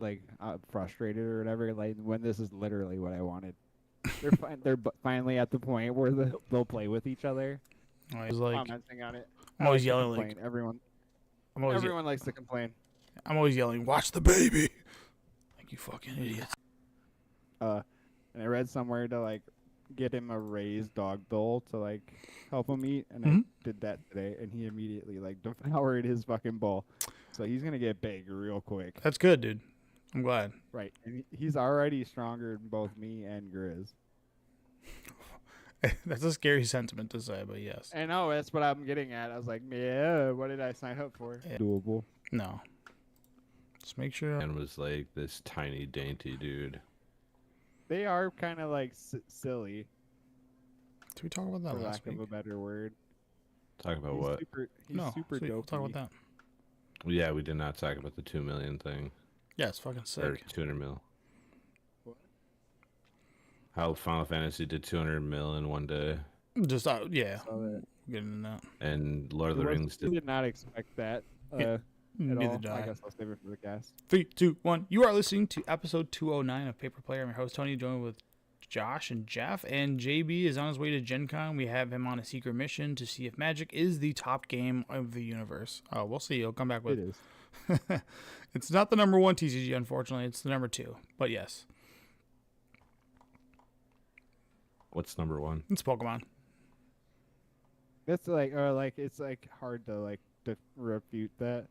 like frustrated or whatever. Like when this is literally what I wanted. Finally at the point where they'll play with each other, I was like, commenting on it. I'm I always like to yelling complain. like, Everyone likes to complain. I'm always yelling, watch the baby. Like, you fucking idiots. And I read somewhere to like get him a raised dog bowl to like help him eat, and Mhm. I did that today, and he immediately like devoured his fucking bowl. So he's gonna get big real quick. That's good, dude. I'm glad. Right, and he's already stronger than both me and Grizz. That's a scary sentiment to say, but yes. I know that's what I'm getting at. I was like, yeah, what did I sign up for? Yeah. Doable. No. Just make sure. And was like this tiny, dainty dude. They are kind of like silly, Did we talk about that for last lack week? of a better word. Talk about He's what? he's No. super Sweet, dopey. we'll talk about that. Yeah, we did not talk about the 2 million thing. Yeah, it's fucking Or sick. 200 mil. What? How Final Fantasy did 200 mil in one day. Just, yeah. So that Getting in that. And Lord of the Rings we did. did not expect that. Yeah. At Neither all. did I I. guess I'll save it for the cast. 3, 2, 1. You are listening to episode 209 of Paper Player. I'm your host, Tony, joined with Josh and Jeff. And JB is on his way to Gen Con. We have him on a secret mission to see if Magic is the top game of the universe. We'll see. He'll come back with. It is. It's not the number 1 TCG, unfortunately. It's the number 2. But yes, What's number one? it's Pokemon. It's like, or like, it's like hard to like refute that.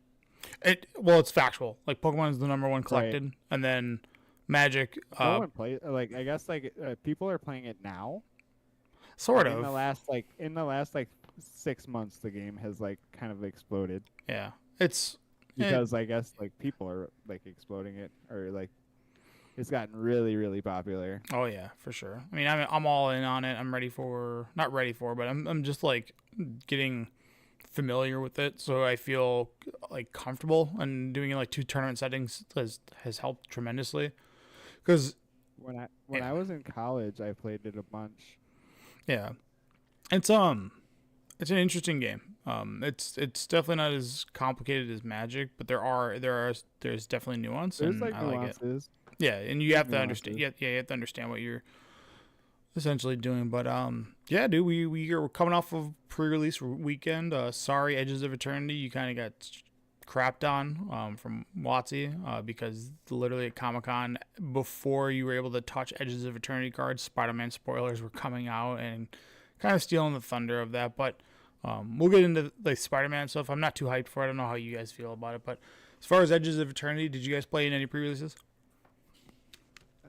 Well, it's factual. Like, Pokemon is the number 1 collected, and then Magic, No one plays. Like, I guess like people are playing it now. sort In of. the last 6 months, the game has like kind of exploded Yeah, it's because I guess like people are like exploding it, or like it's gotten really really popular. Oh yeah, for sure. I mean, I'm all in on it. I'm ready for, not ready for, but I'm just like getting familiar with it, so I feel like comfortable. And doing it like 2 tournament settings has helped tremendously. Because When Yeah. I was in college, I played it a bunch. yeah, it's an interesting game. It's definitely not as complicated as Magic, but there's definitely nuance, There's and like I like it. nuances. Yeah, and you have to nuances. understand. Yeah, you have to understand what you're essentially doing. But yeah, dude, we are coming off of pre-release weekend. Sorry, Edges of Eternity, you kind of got crapped on from WotC because literally at Comic-Con, before you were able to touch Edges of Eternity cards, Spider-Man spoilers were coming out and kind of stealing the thunder of that. But we'll get into like Spider-Man stuff. I'm not too hyped for it. I don't know how you guys feel about it, but as far as Edges of Eternity, did you guys play in any pre-releases?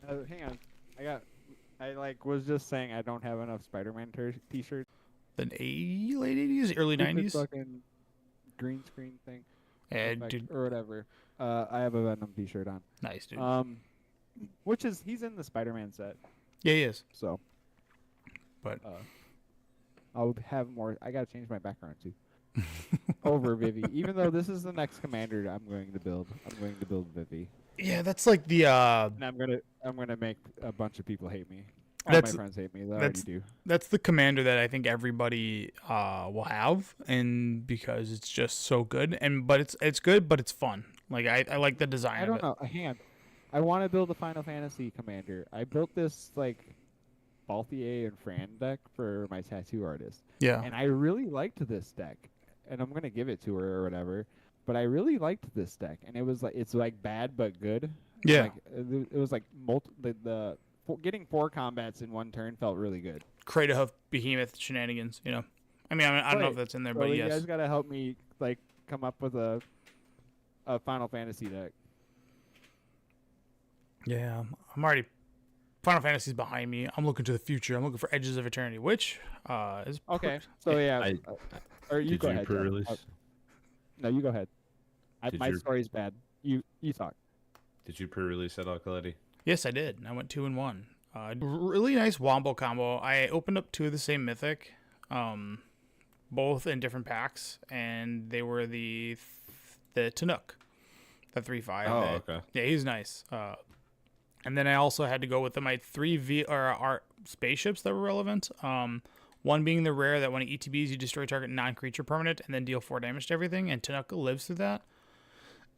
Hang on, I like was just saying I don't have enough Spider-Man t-shirts. The late 80s, early Stupid 90s? fucking green screen thing. Yeah, effect dude. or whatever. I have a Venom t-shirt on. Nice, dude. Which is he's in the Spider-Man set, Yeah, he is. so. But I'll have more. I gotta change my background too. Over Vivi, even though this is the next commander I'm going to build. I'm going to build Vivi, yeah, that's like the and I'm gonna make a bunch of people hate me. All That's- my friends hate me. They already do. that's the commander that I think everybody will have, and because it's just so good, but it's good, but it's fun. Like I like the design. I of don't it. know. Hang on. I want to build a Final Fantasy commander. I built this like Balthier and Fran deck for my tattoo artist. Yeah, And I really liked this deck, and I'm gonna give it to her or whatever. But I really liked this deck, and it's like bad but good. Yeah. Like it was like getting 4 combats in one turn felt really good. Kratos of Behemoth shenanigans. You know, I don't know if Right. that's in there, So but you yes. guys gotta help me like come up with a Final Fantasy deck. Yeah, I'm already. Final Fantasy's behind me. I'm looking to the future. I'm looking for Edges of Eternity, which is Okay. So yeah, I- or you Did go you ahead. Jeff. pre-release? No, you go ahead. Did My you- story's bad. You talk. Did you pre-release at all, Coletti? Yes, I did. I went 2-1. Really nice wombo combo. I opened up 2 of the same mythic, both in different packs, and they were the Tanook, the 3/5. Oh, okay. Yeah, he's nice. And then I also had to go with my 3 art spaceships that were relevant. One being the rare that when it ETBs, you destroy target non-creature permanent and then deal 4 damage to everything, and Tanook lives through that.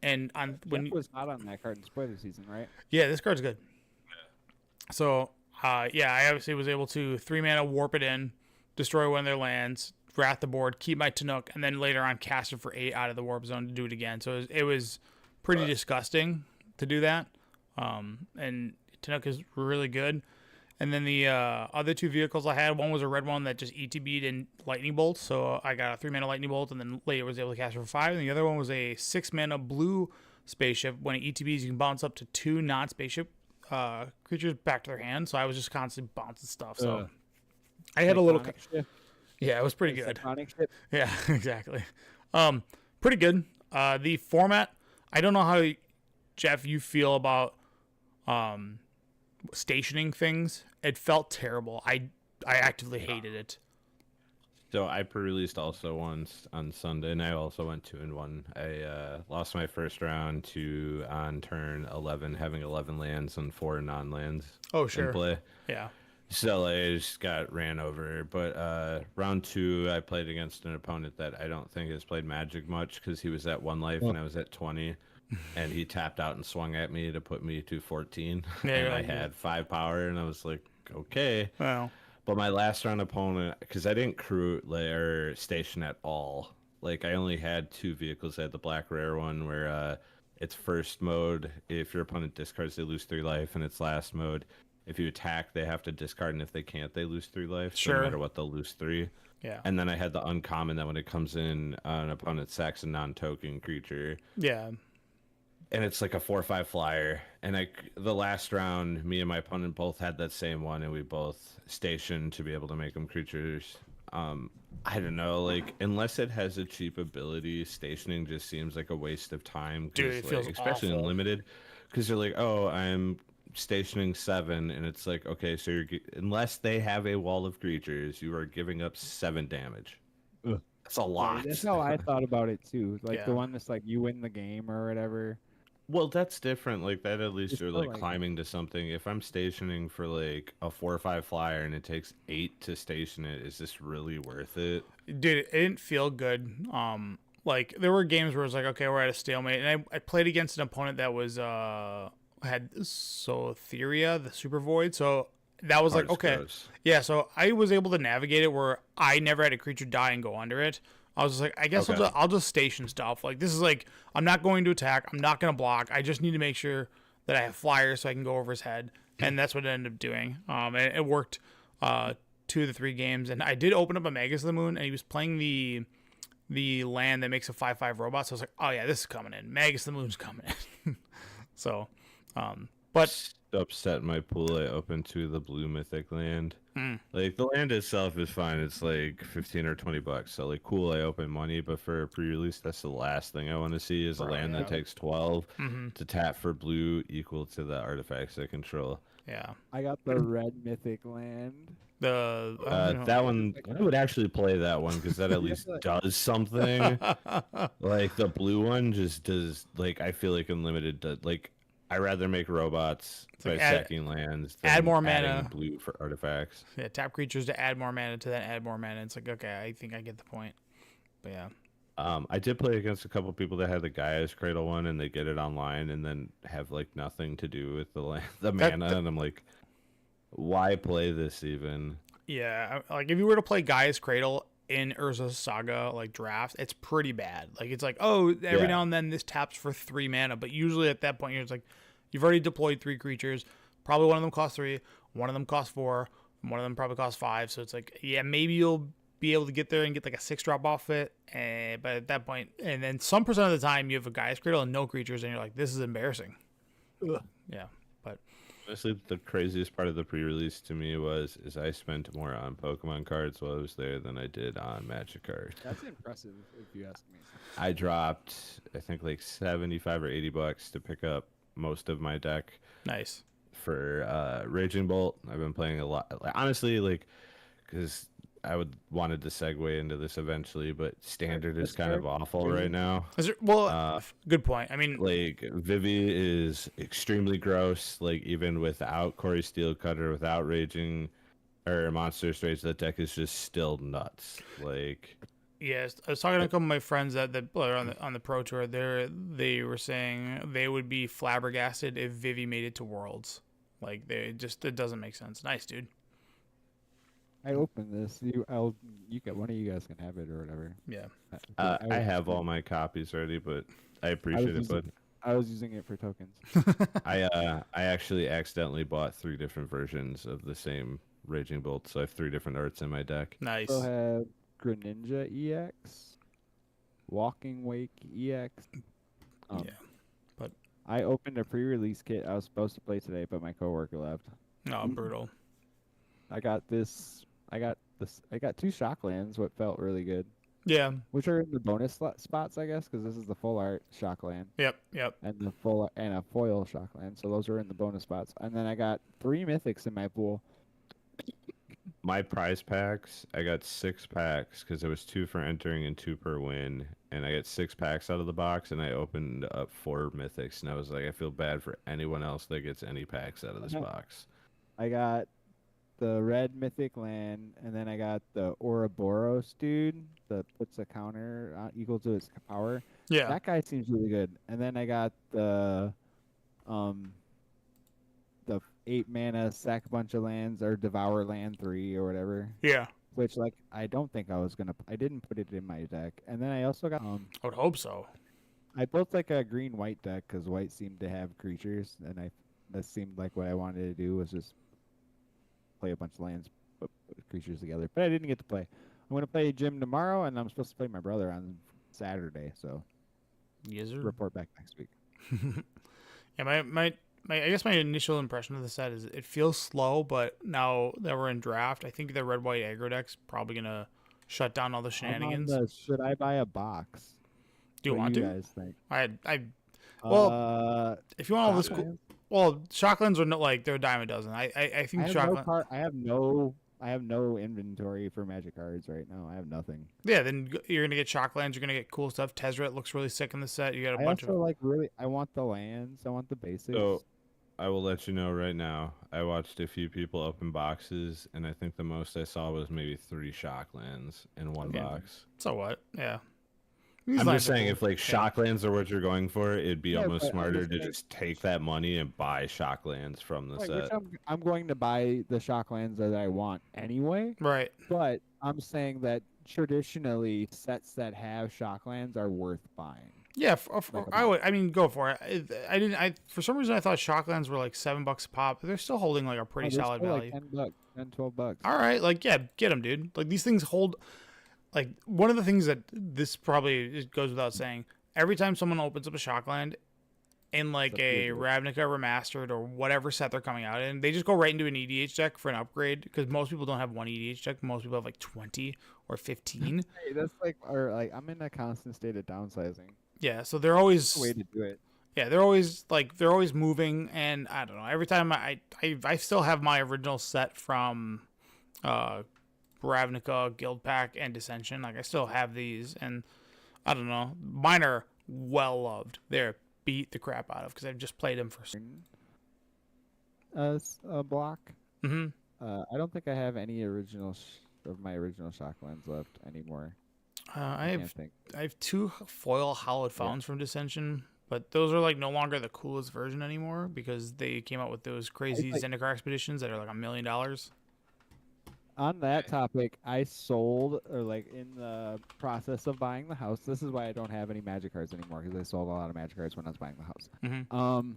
And on when Jeff you, was not on that card in spoiler season, right? yeah, this card's good. So yeah, I obviously was able to 3 mana warp it in, destroy one of their lands, wrath the board, keep my Tanook, and then later on cast it for 8 out of the warp zone to do it again. So it was pretty disgusting to do that. And Tanook is really good. And then the other 2 vehicles I had, one was a red one that just ETB'd in Lightning Bolt. So I got a 3 mana Lightning Bolt, and then later was able to cast it for 5. And the other one was a 6 mana blue spaceship. When it ETBs, you can bounce up to 2 non-spaceship creatures back to their hand. So I was just constantly bouncing stuff. So I had a little. Yeah, it was pretty good. Yeah, exactly. Pretty good. The format, I don't know how, Jeff, you feel about stationing things. It felt terrible. I actively hated it. So I pre-released also once on Sunday, and I also went 2-1. I lost my first round to on turn 11, having 11 lands and 4 non-lands. Oh, sure. In play. Yeah. So I just got ran over. But round 2, I played against an opponent that I don't think has played Magic much because he was at 1 life and I was at 20. And he tapped out and swung at me to put me to 14. Yeah, and I had 5 power, and I was like, okay. Wow. But my last round opponent, because I didn't crew or station at all. Like, I only had 2 vehicles. I had the black rare one where it's first mode. If your opponent discards, they lose 3 life. And it's last mode. If you attack, they have to discard. And if they can't, they lose 3 life. Sure. So no matter what, they'll lose 3. Yeah. And then I had the uncommon that when it comes in, an opponent sacks a non-token creature. Yeah. And it's like a 4/5 flyer. And the last round, me and my opponent both had that same one, and we both stationed to be able to make them creatures. I don't know, like, unless it has a cheap ability, stationing just seems like a waste of time. Dude, it feels especially awful. in limited, because you're like, oh, I'm stationing 7, and it's like, okay, so unless they have a wall of creatures, you are giving up 7 damage. Ugh. That's a lot. That's how I thought about it too. Like Yeah. the one that's like you win the game or whatever. Well, that's different. Like that, at least It's you're still like like- climbing to something. If I'm stationing for like a 4/5 flyer and it takes 8 to station it, is this really worth it? Dude, it didn't feel good. Like there were games where it's like, okay, we're at a stalemate, and I played against an opponent that was had Sotheria, the Super Void. So that was like, Hard's okay, gross. yeah. So I was able to navigate it where I never had a creature die and go under it. I was just like, I guess Okay. I'll just station stuff. Like this is like, I'm not going to attack. I'm not going to block. I just need to make sure that I have flyers so I can go over his head, and that's what I ended up doing. And it worked 2 of the 3 games, and I did open up a Magus of the Moon, and he was playing the land that makes a 5/5 robot. So I was like, oh yeah, this is coming in. Magus of the Moon's coming in. So, but Upset my pool. I opened to the blue mythic land. Mm. Like the land itself is fine. It's like 15 or 20 bucks. So like cool. I open money, but for a pre-release, that's the last thing I want to see is a land that takes 12 to tap for blue equal to the artifacts I control. yeah, I got the red mythic land. That one, I would actually play that one because that at least does something. Like the blue one just does. Like I feel like unlimited. Like I rather make robots by like stacking lands. Than add more adding mana. blue for artifacts. Yeah, tap creatures to add more mana to then add more mana. It's like, okay, I think I get the point. But yeah. I did play against a couple people that had the Gaia's Cradle one, and they get it online, and then have like nothing to do with the mana, and I'm like, why play this even? Yeah, like if you were to play Gaia's Cradle in Urza's Saga like draft, it's pretty bad. Like it's like, oh, every now and then this taps for 3 mana, but usually at that point you're just like, you've already deployed 3 creatures. Probably one of them costs 3, one of them costs 4, and one of them probably costs 5. So it's like, yeah, maybe you'll be able to get there and get like a 6 drop off it. But at that point, and then some percent of the time you have a Gaia's Cradle and no creatures, and you're like, this is embarrassing. Ugh. Yeah, but Honestly, the craziest part of the pre-release to me is I spent more on Pokemon cards while I was there than I did on Magic cards. That's impressive, if you ask me. I dropped, I think, like 75 or 80 bucks to pick up most of my deck nice. for Raging Bolt. I've been playing a lot. Honestly, like, because wanted to segue into this eventually, but Standard is kind of awful right now. Is there, good point. I mean, Like, Vivi is extremely gross. Like, even without Corey Steelcutter, without Raging or Monster Rage, that deck is just still nuts. Like, Yes, I was talking to a couple of my friends that are on the Pro Tour. They were saying they would be flabbergasted if Vivi made it to Worlds. Like it doesn't make sense. Nice, dude. I opened this. You get one of you guys can have it or whatever. Yeah. I have all my copies ready, but I I appreciate was it. But using, I was using it for tokens. I actually accidentally bought 3 different versions of the same Raging Bolt, so I have 3 different arts in my deck. Nice. So have Greninja EX, Walking Wake EX. Yeah, but I opened a pre-release kit I was supposed to play today, but my coworker left. no, brutal. I got this. I got 2 Shocklands, what felt really good, Yeah. which are in the bonus spots, I guess, because this is the full art Shockland Yep. and the full and a foil Shockland. So those are in the bonus spots. And then I got 3 mythics in my pool. My prize packs, I got 6 packs because there was 2 for entering and 2 per win, and I got 6 packs out of the box, and I opened up 4 mythics, and I was like, I feel bad for anyone else that gets any packs out of this box. I got the red mythic land, and then I got the Ouroboros dude that puts a counter equal to its power. Yeah. That guy seems really good. And then I got the 8 mana sack a bunch of lands or devour land 3 or whatever. Yeah. Which I don't think I didn't put it in my deck. And then I also got I would hope so. I built like a green white deck because white seemed to have creatures, and that seemed like what I wanted to do was just play a bunch of lands, put creatures together. But I didn't get to play. I'm gonna play Jim tomorrow, and I'm supposed to play my brother on Saturday. So Yes, sir. report back next week. Yeah, I guess my initial impression of the set is it feels slow, but now that we're in draft, I think the red white aggro deck's probably gonna shut down all the shenanigans. Should I buy a box? Do you What want do to? you guys think? Well, if you want all this cool, Shocklands? well, Shocklands are not like they're a dime a dozen. I think I have no inventory for Magic cards right now. I have nothing. Yeah, then you're gonna get Shocklands. You're gonna get cool stuff. Tezzeret looks really sick in the set. You got a bunch of. I want the lands. I want the basics. So I will let you know right now. I watched a few people open boxes, and I think the most I saw was maybe 3 Shocklands in one box. So what? Yeah. I'm just saying, if Shocklands are what you're going for, it'd be almost smarter to just take that money and buy Shocklands from the set. Which I'm going to buy the Shocklands that I want anyway. Right. But I'm saying that traditionally sets that have Shocklands are worth buying. Yeah, I would. I mean, go for it. I didn't. For some reason I thought Shocklands were like $7 a pop. But they're still holding like a pretty solid value. Like $10, $12. All right, like get them, dude. Like these things hold. Like one of the things that this probably goes without saying. Every time someone opens up a Shockland in like a Ravnica remastered or whatever set they're coming out in, they just go right into an EDH deck for an upgrade because most people don't have one EDH deck. Most people have like 20 or 15. Hey, that's I'm in a constant state of downsizing. Yeah, so they're always That's the way to do it. Yeah, they're always moving, and I don't know. Every time I still have my original set from Ravnica, Guild Pack, and Dissension. Like I still have these, and I don't know. Mine are well loved. They're beat the crap out of because I've just played them for. A block. Mm-hmm. I don't think I have any of my original Shocklands left anymore. I have 2 foil Hallowed Fountains from Dissension, but those are like no longer the coolest version anymore because they came out with those crazy Zendikar expeditions that are like $1 million. On that topic, I sold, or like in the process of buying the house. This is why I don't have any Magic cards anymore because I sold a lot of Magic cards when I was buying the house. Mm-hmm.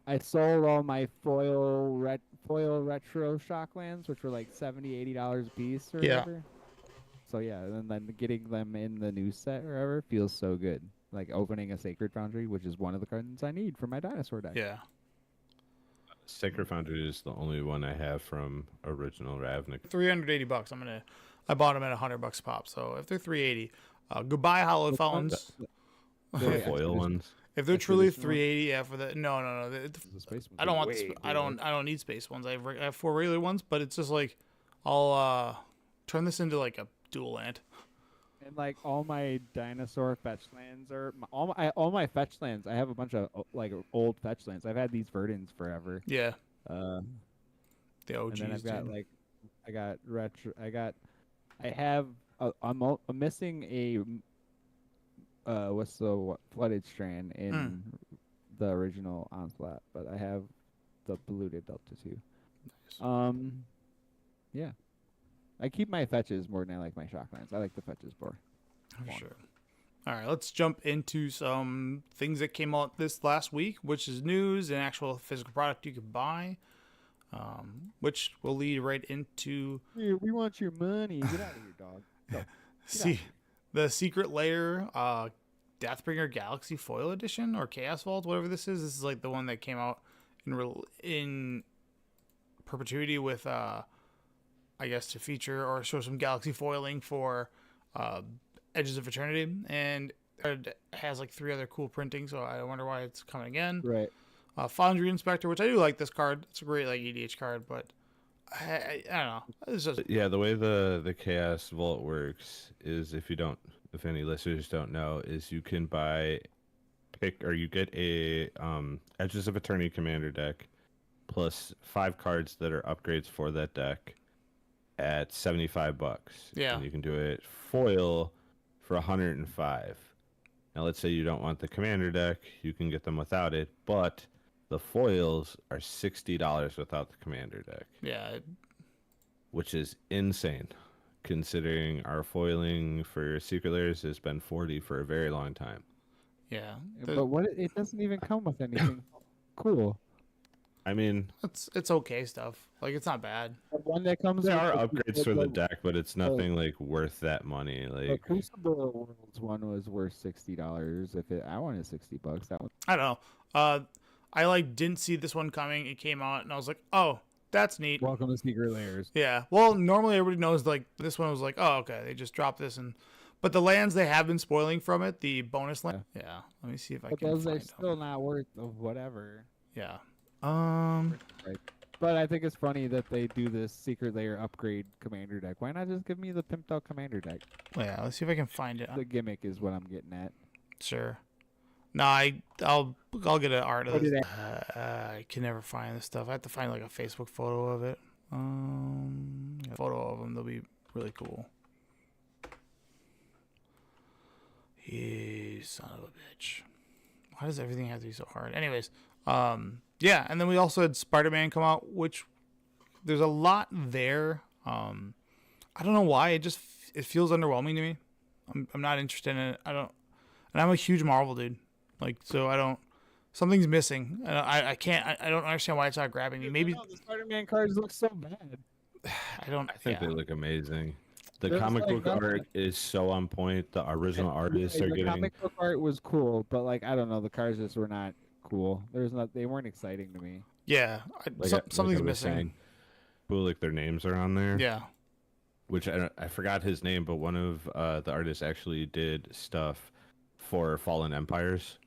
I sold all my foil retro Shocklands, which were like $70-$80 a piece or whatever. So yeah, and then getting them in the new set or whatever feels so good. Like opening a Sacred Foundry, which is one of the cards I need for my dinosaur deck. Yeah. Sacred Foundry is the only one I have from original Ravnica. $380. I bought them at $100 a pop. So if they're $380, goodbye Hallowed Fountains. The foil ones. If they're truly $380, yeah, for the no. I don't want. I don't need space ones. I have 4 regular ones, but it's just like I'll turn this into like a dual land. And like all my dinosaur fetch lands are all my fetch lands. I have a bunch of like old fetch lands. I've had these Verdants forever. Yeah. The OGs. And then I've got I have I'm missing a what's the flooded strand in the original Onslaught, but I have the polluted Delta 2. Yeah. I keep my fetches more than I like my shocklands. I like the fetches more. For sure. All right, let's jump into some things that came out this last week, which is news and actual physical product you can buy, which will lead right into... Here, we want your money. Get out of here, dog. Go. See, the Secret Lair Deathbringer Galaxy Foil Edition, or Chaos Vault, whatever this is. This is like the one that came out in perpetuity with, I guess, to feature or show some Galaxy foiling for Edges of Eternity, and it has like 3 other cool printings, so I wonder why it's coming again. Right. Foundry Inspector, which I do like this card. It's a great like EDH card, but I don't know. It's just... Yeah, the way the Chaos Vault works is, if any listeners don't know, is you can you get a Edges of Eternity commander deck plus 5 cards that are upgrades for that deck at $75. Yeah. And you can do it foil for 105. Now let's say you don't want the commander deck, you can get them without it, but the foils are $60 without the commander deck. Yeah. Which is insane, considering our foiling for Secret Lairs has been $40 for a very long time. Yeah. But it doesn't even come with anything cool. I mean, it's okay stuff. Like, it's not bad. The one that comes there with are upgrades for the deck, but it's nothing like worth that money. Like, the Crucible Worlds one was worth $60. I wanted $60, that one. I don't know. I didn't see this one coming. It came out, and I was like, oh, that's neat. Welcome to Secret Lairs. Yeah. Well, normally everybody knows, like, this one was like, oh, okay, they just dropped this, but the lands they have been spoiling from it, the bonus land. Yeah. Let me see if I can. But those are still not worth of whatever. Yeah. Right. But I think it's funny that they do this Secret Lair upgrade commander deck. Why not just give me the pimped out commander deck? Yeah, let's see if I can find it. The gimmick is what I'm getting at. Sure. No, I'll get an art of this. I can never find this stuff. I have to find like a Facebook photo of it. A photo of them. They'll be really cool. You son of a bitch. Why does everything have to be so hard? Anyways, yeah, and then we also had Spiderman come out, which there's a lot there. I don't know why. It feels underwhelming to me. I'm not interested in it. And I'm a huge Marvel dude. Like, so something's missing. I don't understand why it's not grabbing me. Maybe the Spider-Man cards look so bad. I think they look amazing. The comic book art is so on point. The original artists are getting... The comic book art was cool, but like, I don't know, the cards just were not cool. They weren't exciting to me. Yeah, something's missing. Cool, like their names are on there. Yeah. Which I forgot his name, but one of the artists actually did stuff for Fallen Empires,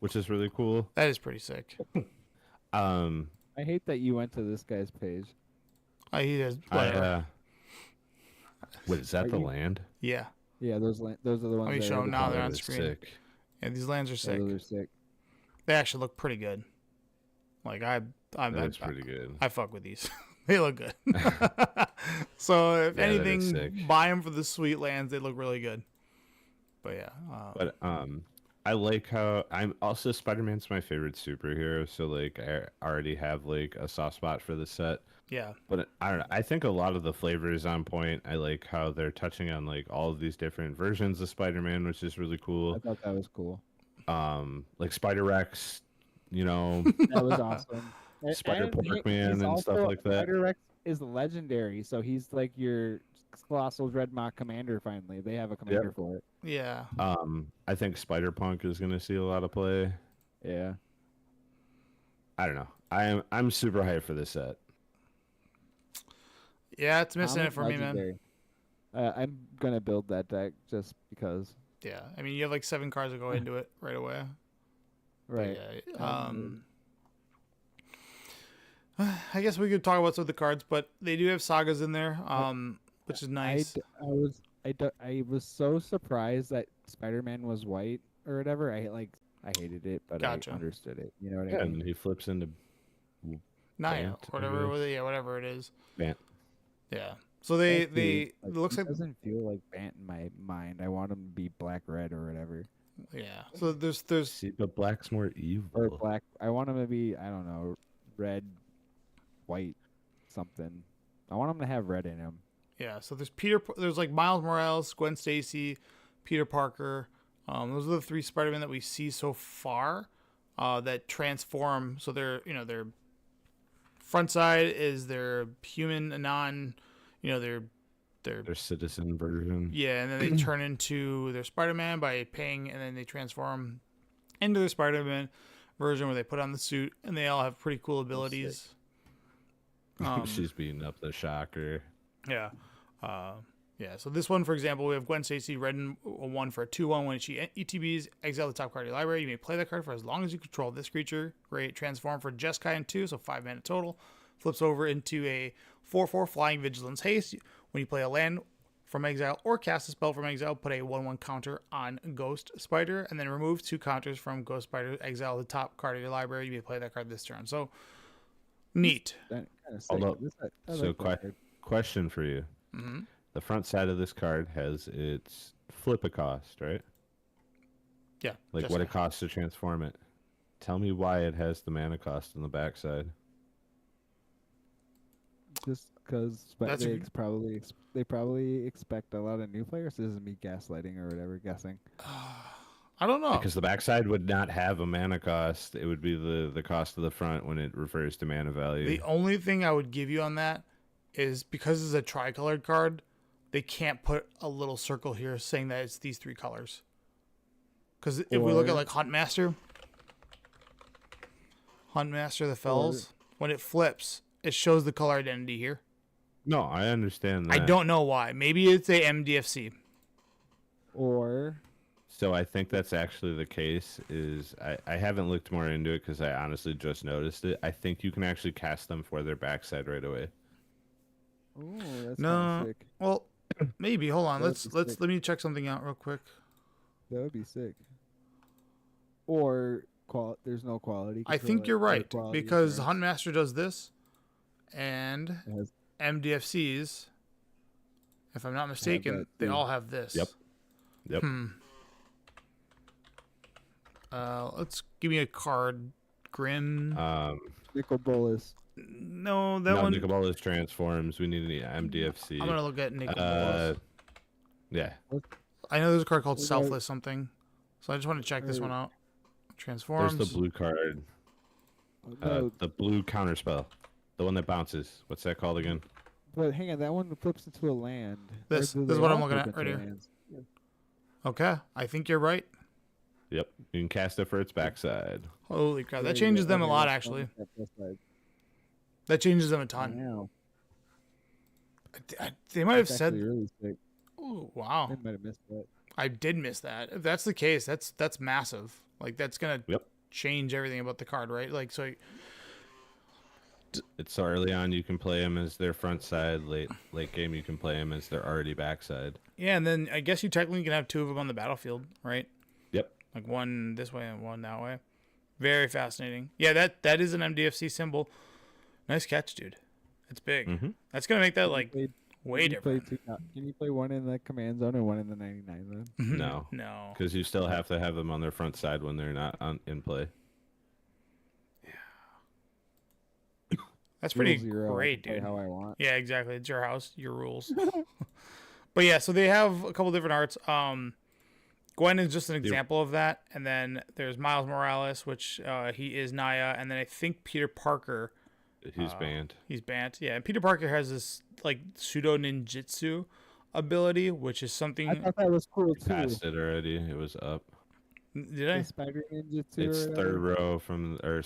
which is really cool. That is pretty sick. I hate that you went to this guy's page. He does. Wait, is that the land? Yeah. Yeah, those are the ones. Let me show them now. They're on screen. Sick. Yeah, these lands are sick. Those are sick. They actually look pretty good. Like that's pretty good. I fuck with these. They look good. So if anything, buy them for the sweet lands. They look really good. But yeah. I like how Spider-Man's my favorite superhero, so like I already have like a soft spot for the set. Yeah. But I don't know. I think a lot of the flavor is on point. I like how they're touching on like all of these different versions of Spider-Man, which is really cool. I thought that was cool. Like Spider-Rex, That was awesome. Spider-Porkman and stuff like that. Spider-Rex is legendary, so he's like your Colossal Dreadnought commander finally. They have a commander for it. Yeah. I think Spider-Punk is going to see a lot of play. Yeah. I don't know. I'm super hyped for this set. Yeah, it's missing it for legendary. Me, man. I'm going to build that deck just because. Yeah. I mean, you have like 7 cards that go into it right away. Right. I guess we could talk about some of the cards, but they do have sagas in there, which is nice. I was so surprised that Spider-Man was white or whatever. I hated it, but I understood it. You know what I mean? And he flips into Naya, whatever it is. Bant. Yeah. So they Actually, it looks it like doesn't feel like Bant in my mind. I want him to be black red or whatever. yeah. So there's See, but black's more evil. Or black. I want him to be, I don't know, red, white, something. I want him to have red in him. yeah. So there's like Miles Morales, Gwen Stacy, Peter Parker. Those are the 3 Spider-Man that we see so far that transform. So their front side is their human anon, their citizen version. yeah, and then they turn into their Spider-Man by paying, and then they transform into their Spider-Man version where they put on the suit, and they all have pretty cool abilities. She's beating up the Shocker. Yeah. Yeah, so this one, for example, we have Gwen Stacy, red and 1 for a 2/1. When she ETBs, exile the top card of your library. You may play that card for as long as you control this creature. Great. Transform for Jeskai and 2, so 5 mana total. Flips over into a 4/4 Flying Vigilance Haste. When you play a land from exile or cast a spell from exile, put a 1/1 counter on Ghost Spider, and then remove 2 counters from Ghost Spider. Exile the top card of your library. You may play that card this turn. So, neat. Hold up. So, question for you. Mm-hmm. The front side of this card has its flip a cost, right? Yeah. Like what it costs to transform it. Tell me why it has the mana cost on the backside. Just because they probably expect a lot of new players. This is me gaslighting or whatever, guessing. I don't know. Because the backside would not have a mana cost. It would be the cost of the front when it refers to mana value. The only thing I would give you on that is because it's a tricolored card, they can't put a little circle here saying that it's these 3 colors. Because if we look at like Huntmaster the Fells, when it flips, it shows the color identity here. No, I understand that. I don't know why. Maybe it's a MDFC. So I think that's actually the case. I haven't looked more into it because I honestly just noticed it. I think you can actually cast them for their backside right away. Oh, that's kind of sick. Well, maybe. Hold on. Let me check something out real quick. That would be sick. Or there's no quality. I think you're right because Huntmaster does this, and MDFCs, if I'm not mistaken, they all have this. Yep. Let's give me a card. Grim. Nicol Bolas. No, that one. Nicol Bolas transforms. We need an MDFC. I'm gonna look at Nicol Bolas. Yeah. I know there's a card called Selfless something, so I just want to check this one out. Transforms. There's the blue card. The blue counterspell. The one that bounces. What's that called again? But hang on, that one flips into a land. This is what I'm looking at right here. Yeah. Okay, I think you're right. Yep, you can cast it for its backside. Holy crap, that changes them a lot, actually. That changes them a ton. They might have said. Really sick. Oh wow! I might have missed that. I did miss that. If that's the case, that's massive. Like that's gonna change everything about the card, right? Like so. It's so early on you can play them as their front side. Late game you can play them as their already backside. Yeah, and then I guess you technically can have 2 of them on the battlefield, right? Yep. Like one this way and one that way. Very fascinating. Yeah, that is an MDFC symbol. Nice catch, dude. It's big. Mm-hmm. That's gonna make that like way different. Can you play one in the command zone and one in the 99 zone? No. No. Because you still have to have them on their front side when they're not in play. That's pretty great, dude. How I want. Yeah, exactly. It's your house, your rules. But yeah, so they have a couple different arts. Gwen is just an example of that, and then there's Miles Morales, which he is Naya, and then I think Peter Parker. He's banned. He's banned. Yeah, and Peter Parker has this like pseudo ninjutsu ability, which is something. I thought that was cool too. Passed it already. It was up. Did I? Spider ninjutsu. It's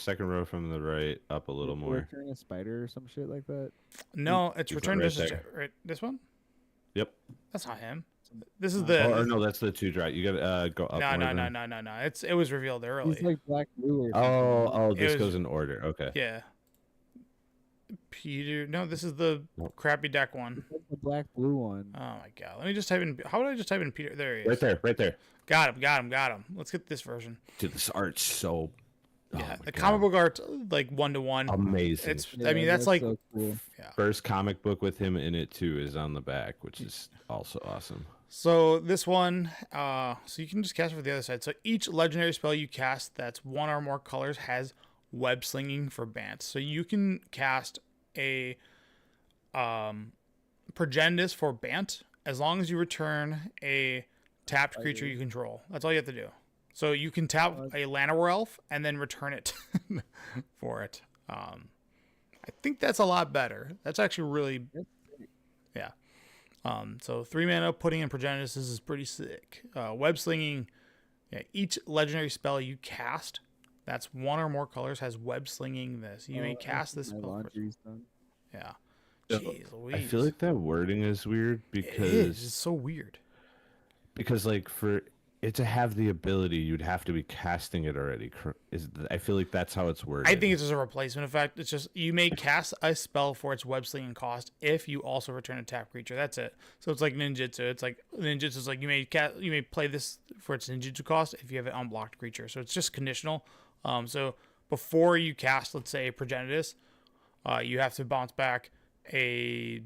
second row from the right, up a little more. Return a spider or some shit like that. No, it's return right to right. This one. Yep. That's not him. This is the. Oh, no, that's the 2 drop. You gotta go up. No. It was revealed early. He's like black blue. Oh, this goes in order. Okay. Yeah. Peter. No, this is the crappy deck one. The black blue one. Oh my god. Let me just type in. How would I just type in Peter? There he is. Right there. Got him. Let's get this version. Dude, this art's so Yeah, my the God. comic book art like 1-to-1. Amazing. It's Yeah, I mean that's like so cool. yeah. First comic book with him in it too is on the back, which is also awesome. So this one, so you can just cast it for the other side. So each legendary spell you cast that's one or more colors has web slinging for Bant. So you can cast a Progenitus for Bant as long as you return a tapped creature you control. That's all you have to do. So you can tap a Llanowar Elf and then return it for it. I think that's a lot better. That's actually really, yeah. So 3 mana putting in Progenitus is pretty sick. Web slinging, yeah. Each legendary spell you cast that's one or more colors has web slinging this. You may cast this spell. Yeah. Jeez Louise. I feel like that wording is weird because it's so weird. Because like for it to have the ability, you'd have to be casting it already. I feel like that's how it's worded. I think it's just a replacement effect. It's just you may cast a spell for its web slinging cost if you also return a tap creature. That's it. So it's like ninjutsu. It's like ninjutsu is like you may play this for its ninjutsu cost if you have an unblocked creature. So it's just conditional. So before you cast, let's say, Progenitus, you have to bounce back a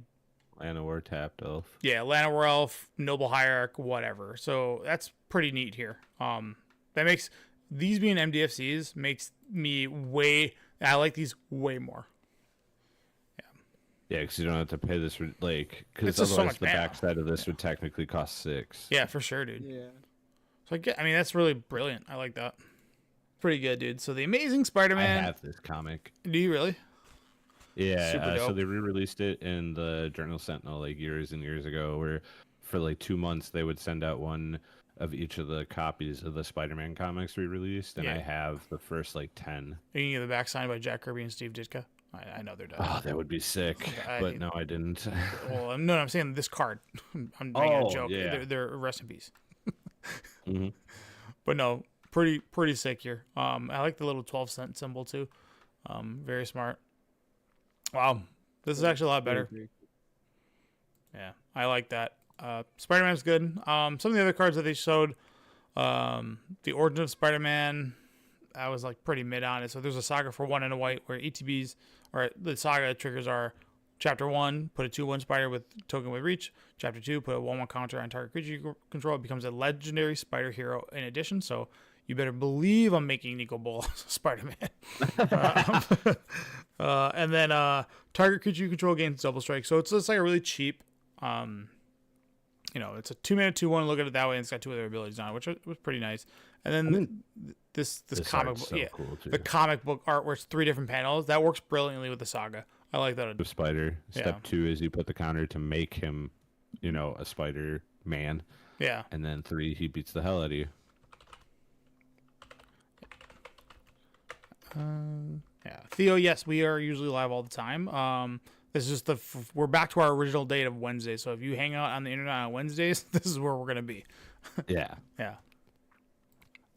Llanowar tapped elf. Yeah, Llanowar Elf, Noble Hierarch, whatever. So that's pretty neat here. That makes these being MDFCs makes me I like these way more. Yeah, because you don't have to pay this because It's otherwise so the mana. backside of this would technically cost 6. Yeah, for sure, dude. Yeah. So I mean that's really brilliant. I like that. Pretty good, dude. So the Amazing Spider-Man. I have this comic. Do you really? Yeah, Super dope. so they re-released it in the Journal Sentinel like years and years ago, where for like 2 months they would send out one of each of the copies of the Spider-Man comics re-released, and Yeah. I have the first like 10. You can get the back signed by Jack Kirby and Steve Ditko. I know they're done. Oh, that would be sick, but no, I didn't. Well, no, I'm saying this card. I'm making a joke. Yeah. They're rest in peace. Mm-hmm. But no, pretty sick here. I like the little 12-cent symbol too. Very smart. Wow, this is actually a lot better. Yeah, I like that. Spider-Man's good. Some of the other cards that they showed, the Origin of Spider-Man, I was like pretty mid on it. So there's a saga for 1 and a white where ETBs or the saga triggers are Chapter 1, put a 2/1 spider with token with reach. Chapter 2, put a 1/1 counter on target creature you control. It becomes a legendary spider hero in addition. So you better believe I'm making Nico Bull Spider-Man. And then target creature you control gains double strike. So it's like a really cheap, it's a 2 mana 2/1. Look at it that way, and it's got 2 other abilities on it, which was pretty nice. And then this comic book, so cool too. the comic book art where it's 3 different panels that works brilliantly with the saga. I like that. The spider. Yeah. Step 2 is you put the counter to make him, a Spider Man, Yeah. and then 3 he beats the hell out of you. Yeah. Theo, yes, we are usually live all the time. This is just we're back to our original date of Wednesday. So if you hang out on the internet on Wednesdays, this is where we're gonna be. Yeah. Yeah.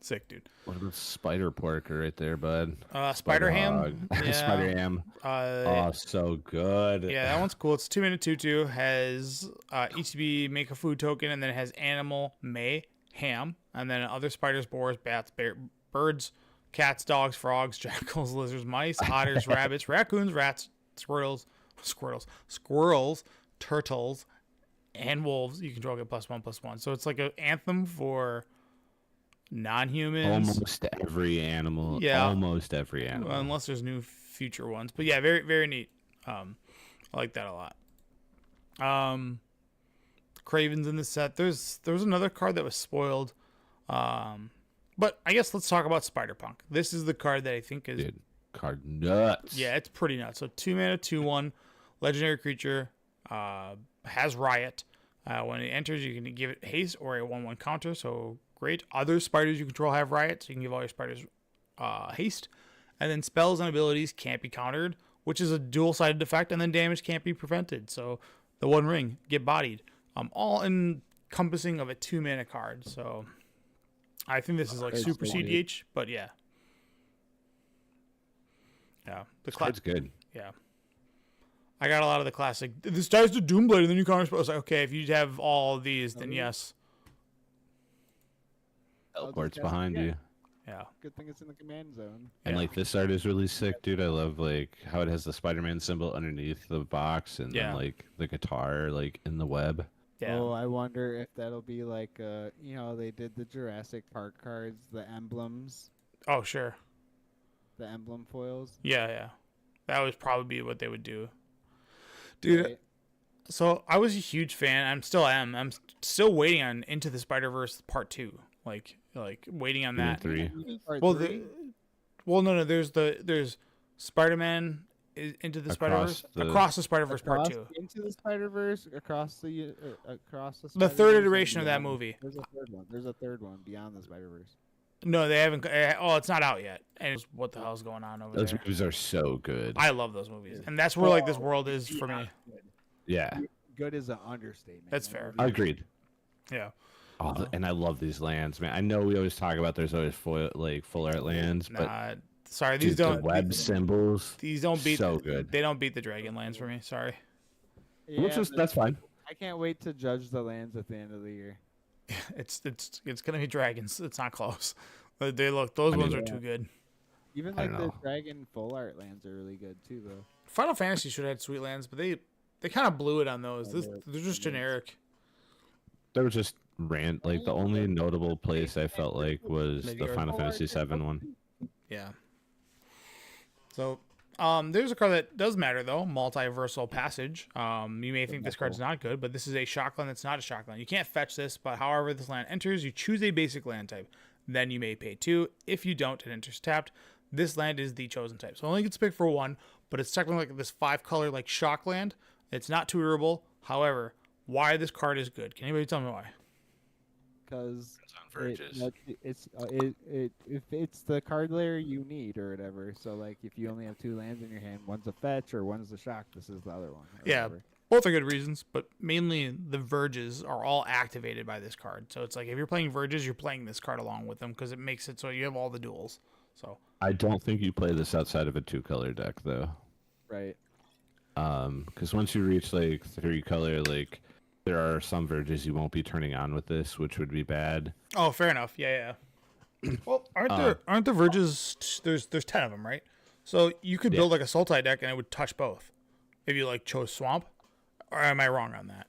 Sick, dude. What about Spider Porker right there, bud? Spider Ham. Hog. Yeah. Spider Ham. Oh, so good. Yeah, that one's cool. It's 2 mana 2/2. Has ETB make a food token, and then it has animal May Ham, and then other spiders, boars, bats, birds, cats, dogs, frogs, jackals, lizards, mice, otters, rabbits, raccoons, rats, squirrels, turtles, and wolves. You control get +1/+1. So it's like an anthem for non-humans. Almost every animal. Yeah. Almost every animal. Unless there's new future ones. But yeah, very, very neat. I like that a lot. Craven's in the set. There was another card that was spoiled. But I guess let's talk about Spider-Punk. This is the card that I think is... Dude, card nuts. Yeah, it's pretty nuts. So 2 mana 2/1. Legendary creature. Has Riot. When it enters, you can give it haste or a 1/1 counter. So great. Other spiders you control have Riot. So you can give all your spiders haste. And then spells and abilities can't be countered, which is a dual-sided effect. And then damage can't be prevented. So the One Ring, get bodied. All encompassing of a 2 mana card. So... I think this is like super CDH, but yeah. Yeah. This card's good. Yeah. I got a lot of the classic. This dies to Doomblade and then you counter spell. I was like, okay, if you have all of these, then yes. Teleport's behind you. Yeah. Good thing it's in the command zone. And like this art is really sick, dude. I love like how it has the Spider-Man symbol underneath the box, and then like the guitar like in the web. Yeah. Oh, I wonder if that'll be like, they did the Jurassic Park cards, the emblems. Oh, sure. The emblem foils. Yeah. That would probably be what they would do. Dude, right. So I was a huge fan. I'm still waiting on Into the Spider-Verse Part 2. Like waiting on that. 3. No. There's Spider-Man Into the Spider-Verse, Across the Spider-Verse Part 2. Into the Spider-Verse, across the The third iteration of that movie. There's a third one, Beyond the Spider-Verse. No, they haven't. Oh, it's not out yet. And what the hell's going on over there? Those movies are so good. I love those movies, and that's where like this world is for me. Yeah. Good is an understatement. That's fair. Agreed. Yeah. Oh, and I love these lands, man. I know we always talk about there's always full art lands, but sorry, these don't. The web symbols. These don't beat. So good. They don't beat the Dragon lands for me. Sorry. Yeah, that's fine. I can't wait to judge the lands at the end of the year. It's gonna be dragons. It's not close. Those ones are too good. Even like the dragon full art lands are really good too, though. Final Fantasy should have had sweet lands, but they kind of blew it on those. They're just generic. They were just like the only notable place I felt like was the Final Fantasy VII one. Yeah. So, there's a card that does matter though, Multiversal Passage. You may think this card's not good, but this is a shock land that's not a shock land. You can't fetch this, but however this land enters, you choose a basic land type. Then you may pay 2. If you don't, it enters tapped. This land is the chosen type. So it only gets picked for 1, but it's technically like this 5-color like shock land. It's not tutorable. However, why this card is good? Can anybody tell me why? Because if it's the card layer you need or whatever. So like if you only have 2 lands in your hand, one's a fetch or one's a shock. This is the other one. Yeah. Both are good reasons, but mainly the verges are all activated by this card. So it's like if you're playing verges, you're playing this card along with them because it makes it so you have all the duels. So I don't think you play this outside of a 2-color deck though. Right. Because once you reach like 3-color, like there are some verges you won't be turning on with this, which would be bad. Oh, fair enough. Yeah. Well, aren't the verges? There's 10 of them, right? So you could build like a Sultai deck and it would touch both if you like chose Swamp. Or am I wrong on that?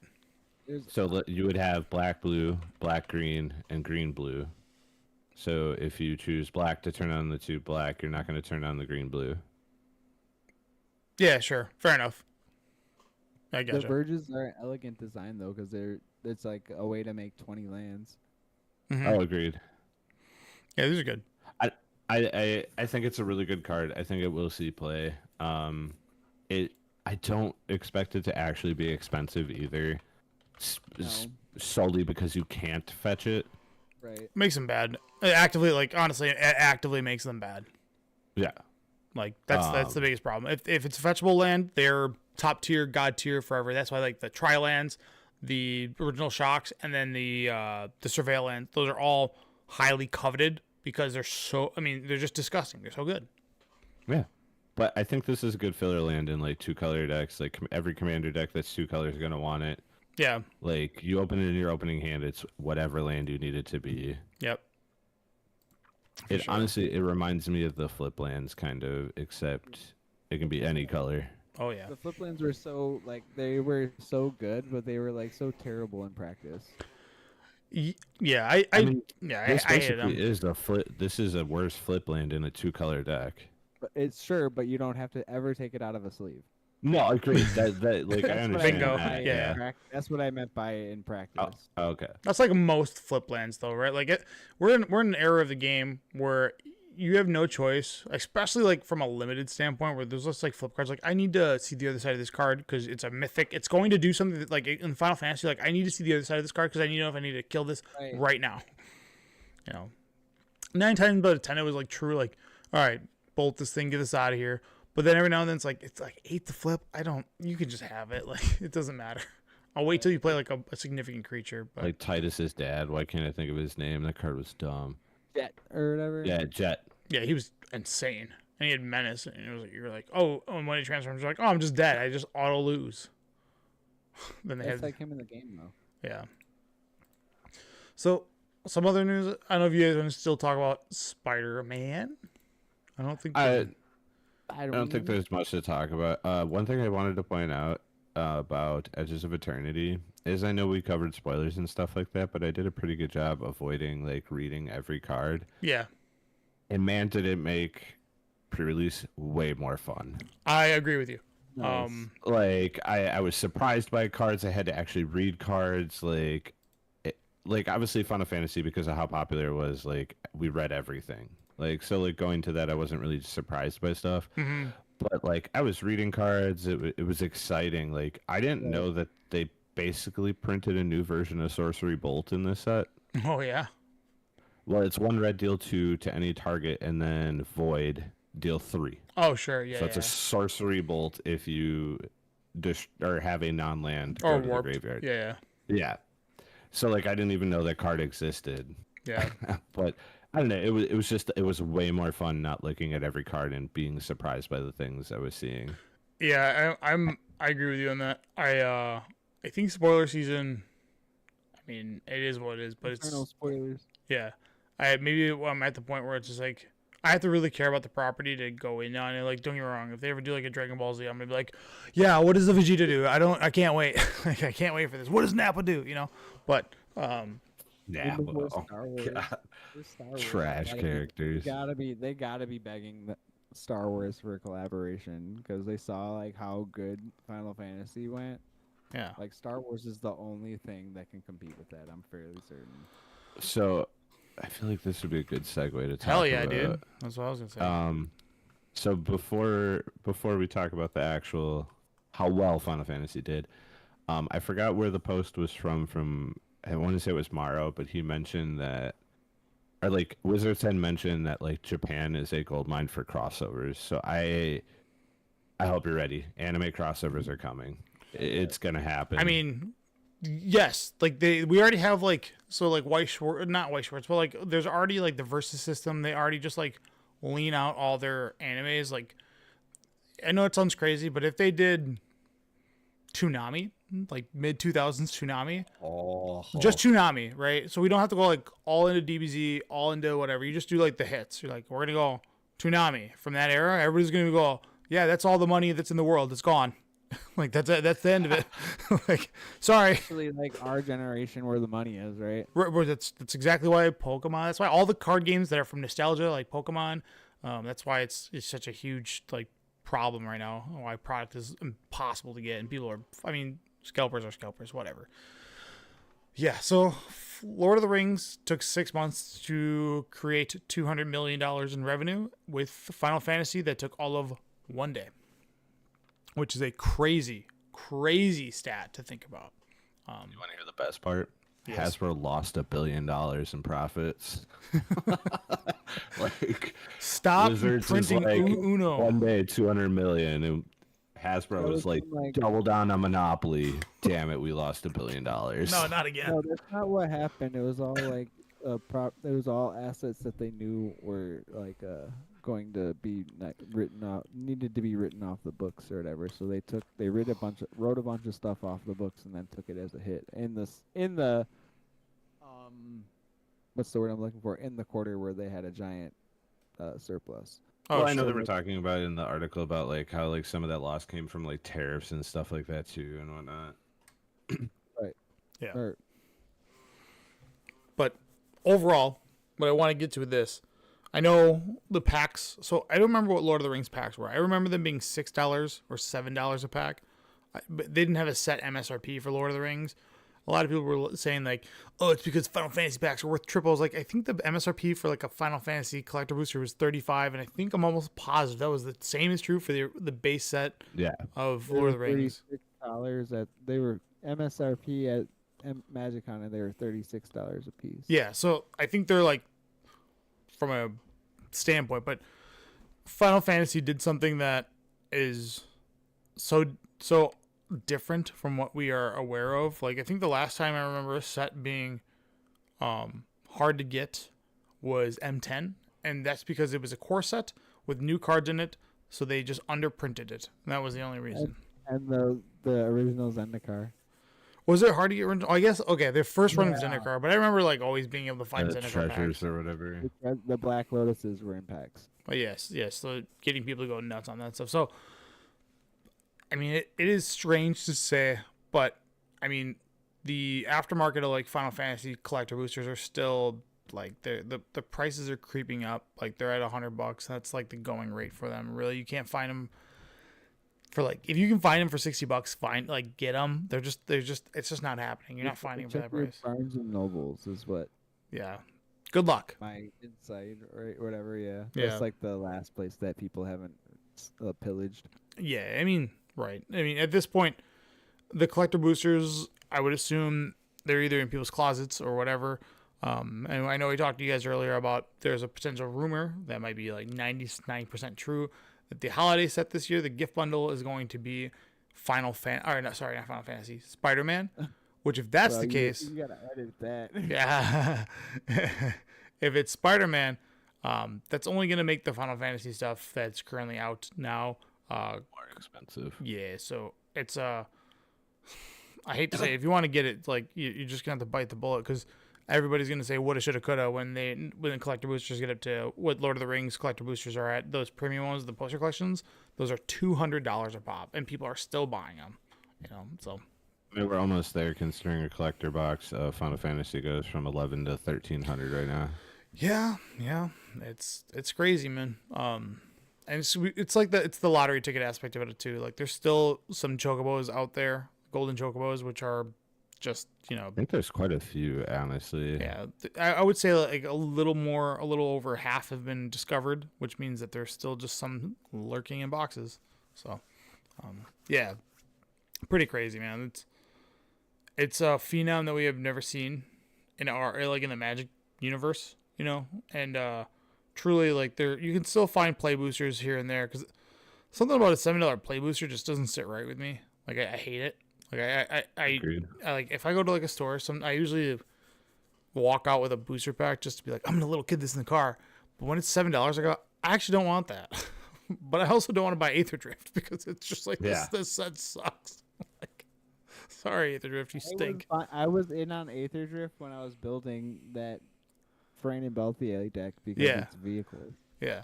So you would have black, blue, black, green, and green, blue. So if you choose black to turn on the 2 black, you're not going to turn on the green, blue. Yeah, sure. Fair enough. I gotcha. The verges are an elegant design though, because it's like a way to make 20 lands. Mm-hmm. Oh, agreed. Yeah, these are good. I think it's a really good card. I think it will see play. I don't expect it to actually be expensive either, solely because you can't fetch it. Right. Makes them bad. It actively makes them bad. Yeah. Like that's the biggest problem. If it's a fetchable land, they're top tier, god tier forever. That's why like the tri lands, the original shocks, and then the surveil lands, those are all highly coveted because they're just disgusting. They're so good. Yeah. But I think this is a good filler land in like 2-color decks. Like every commander deck that's 2 colors is gonna want it. Yeah. Like you open it in your opening hand, it's whatever land you need it to be. Yep. Honestly, it reminds me of the flip lands kind of, except it can be any color. Oh yeah. The flip lands were so they were so good, but they were like so terrible in practice. Yeah, I hated them. This is a worse flip land in a 2-color deck. But but you don't have to ever take it out of a sleeve. No, I agree. That like I understand. Bingo. That. Yeah. That's what I meant by in practice. Oh, okay. That's like most flip lands though, right? Like we're in an era of the game where you have no choice, especially like from a limited standpoint where there's just like flip cards. Like I need to see the other side of this card because it's a mythic. It's going to do something that, like in Final Fantasy, like I need to see the other side of this card because I need to know if I need to kill this right now. 9 times out of 10 it was like true. Like all right, bolt this thing, get this out of here. But then every now and then it's like 8 to flip. You can just have it. Like it doesn't matter. I'll wait till you play like a significant creature. But... Like Titus's dad. Why can't I think of his name? That card was dumb. Jet or whatever. Yeah, Jet. Yeah, he was insane. And he had menace, and it was like you're like, oh, and when he transforms, you're like, oh, I'm just dead. I just auto lose. Then they That's like him in the game though. Yeah. So some other news. I don't know if you guys want to still talk about Spider-Man. I don't think. I I don't think there's much to talk about. One thing I wanted to point out about Edges of Eternity is I know we covered spoilers and stuff like that, but I did a pretty good job avoiding like reading every card. Yeah. And man, did it make pre-release way more fun. I agree with you. Nice. Like I was surprised by cards. I had to actually read cards. Like obviously Final Fantasy, because of how popular it was, like we read everything. Like so, like going to that, I wasn't really surprised by stuff. Mm-hmm. But like I was reading cards. It was exciting. Like I didn't know that they basically printed a new version of Sorcery Bolt in this set. Oh yeah. Well, it's 1 red, deal 2 to any target, and then void, deal 3. Oh sure, yeah. So it's a sorcery bolt if you or have a non-land or go to warped. the graveyard. Yeah. Yeah. So like I didn't even know that card existed. Yeah. But I don't know. It was way more fun not looking at every card and being surprised by the things I was seeing. Yeah, I agree with you on that. I think spoiler season. I mean, it is what it is, but it's no spoilers. Yeah. I'm at the point where it's just like I have to really care about the property to go in on it. Like, don't get me wrong, if they ever do like a Dragon Ball Z, I'm gonna be like, yeah, what does the Vegeta do? I can't wait. Like, I can't wait for this. What does Nappa do? You know? But Yeah, trash characters. They gotta be begging Star Wars for a collaboration because they saw like how good Final Fantasy went. Yeah. Like Star Wars is the only thing that can compete with that. I'm fairly certain. So I feel like this would be a good segue to talk Hell yeah, about. dude. That's what I was gonna say. So before we talk about the actual how well Final Fantasy did, I forgot where the post was from. I want to say it was Maro, but he mentioned that, or like Wizards had mentioned that like Japan is a gold mine for crossovers. So I hope you're ready. Anime crossovers are coming. It's gonna happen. I mean, yes, like we already have like not White Schwartz, but like there's already like the Versus system. They already just like lean out all their animes. Like I know it sounds crazy, but if they did Toonami, like mid 2000s Toonami, just Toonami, right? So we don't have to go like all into DBZ, all into whatever. You just do like the hits. You're like, we're gonna go Toonami from that era. Everybody's gonna go, yeah, that's all the money that's in the world. It's gone. Like that's it. That's the end of it. Like, sorry. Actually, like our generation, where the money is, right? That's exactly why Pokemon. That's why all the card games that are from nostalgia, like Pokemon. That's why it's such a huge like problem right now. Why product is impossible to get, and people are. I mean, scalpers are scalpers, whatever. Yeah. So, Lord of the Rings took 6 months to create $200 million in revenue, with Final Fantasy that took all of 1 day. Which is a crazy crazy stat to think about. You want to hear the best part? Yes. Hasbro lost $1 billion in profits. Like, stop Wizards printing like, Uno. 1 day, 200 million, and Hasbro was like double down on Monopoly. Damn it, we lost $1 billion. No, not again. No, that's not what happened. It was all like it was all assets that they knew were like going to be written off, needed to be written off the books or whatever. So they wrote a bunch of stuff off the books and then took it as a hit in the what's the word I'm looking for, in the quarter where they had a giant surplus. Oh, well, I know they were talking about in the article about like how like some of that loss came from like tariffs and stuff like that too and whatnot. Right. Yeah. Or, but overall, what I want to get to with this, I know the packs. So I don't remember what Lord of the Rings packs were. I remember them being $6 or $7 a pack. But they didn't have a set MSRP for Lord of the Rings. A lot of people were saying like, oh, it's because Final Fantasy packs are worth triples. Like, I think the MSRP for like a Final Fantasy collector booster was $35, and I think I'm almost positive that was the same is true for the base set. Yeah. Of Lord of the Rings. $36 they were MSRP at MagicCon, and they were $36 a piece. Yeah, so I think they're like, from a standpoint, but Final Fantasy did something that is so different from what we are aware of. Like, I think the last time I remember a set being hard to get was M10, and that's because it was a core set with new cards in it, so they just underprinted it, and that was the only reason. And the original Zendikar. Was it hard to get? I guess okay. Their first run of Zendikar, but I remember like always being able to find Zendikar treasures packs. or whatever. The Black Lotuses were in packs. Oh yes. So getting people to go nuts on that stuff. So, I mean, it is strange to say, but I mean, the aftermarket of like Final Fantasy collector boosters are still like the prices are creeping up. Like they're at $100. That's like the going rate for them. Really, you can't find them for like, if you can find them for $60, fine, like get them. They're just it's just not happening. You're not finding them for that price. Barnes and Nobles is what. Yeah. Good luck. My insight or whatever. Yeah. Yeah. That's like the last place that people haven't pillaged. Yeah. I mean, right. I mean, at this point, the collector boosters, I would assume they're either in people's closets or whatever. And I know we talked to you guys earlier about there's a potential rumor that might be like 99% true that the holiday set this year, the gift bundle is going to be not Final Fantasy, Spiderman. Which, if that's the case, you gotta edit that. Yeah, if it's Spider-Man, that's only gonna make the Final Fantasy stuff that's currently out now more expensive. Yeah, so it's I hate to say it, if you want to get it, like you're just gonna have to bite the bullet because everybody's gonna say woulda, shoulda, coulda when the collector boosters get up to what Lord of the Rings collector boosters are at. Those premium ones, the poster collections, those are $200 a pop, and people are still buying them. You know, so. We're almost there, considering a collector box of Final Fantasy goes from $1,100 to $1,300 right now. Yeah, it's crazy, man. And it's like it's the lottery ticket aspect of it too. Like there's still some chocobos out there, golden chocobos, which are just I think there's quite a few, honestly. Yeah, I would say like a little over half have been discovered, which means that there's still just some lurking in boxes. So, yeah, pretty crazy, man. It's a phenom that we have never seen in in the Magic universe, and truly like you can still find play boosters here and there because something about a $7 play booster just doesn't sit right with me. Like I hate it. Like I like if I go to like a store, I usually walk out with a booster pack just to be like, I'm gonna little kid this in the car. But when it's $7, I actually don't want that. But I also don't want to buy Aether Drift because it's just like this set sucks. Like, sorry, Aether Drift, you stink. I was in on Aether Drift when I was building that Frain and Belthier deck because it's vehicles. Yeah.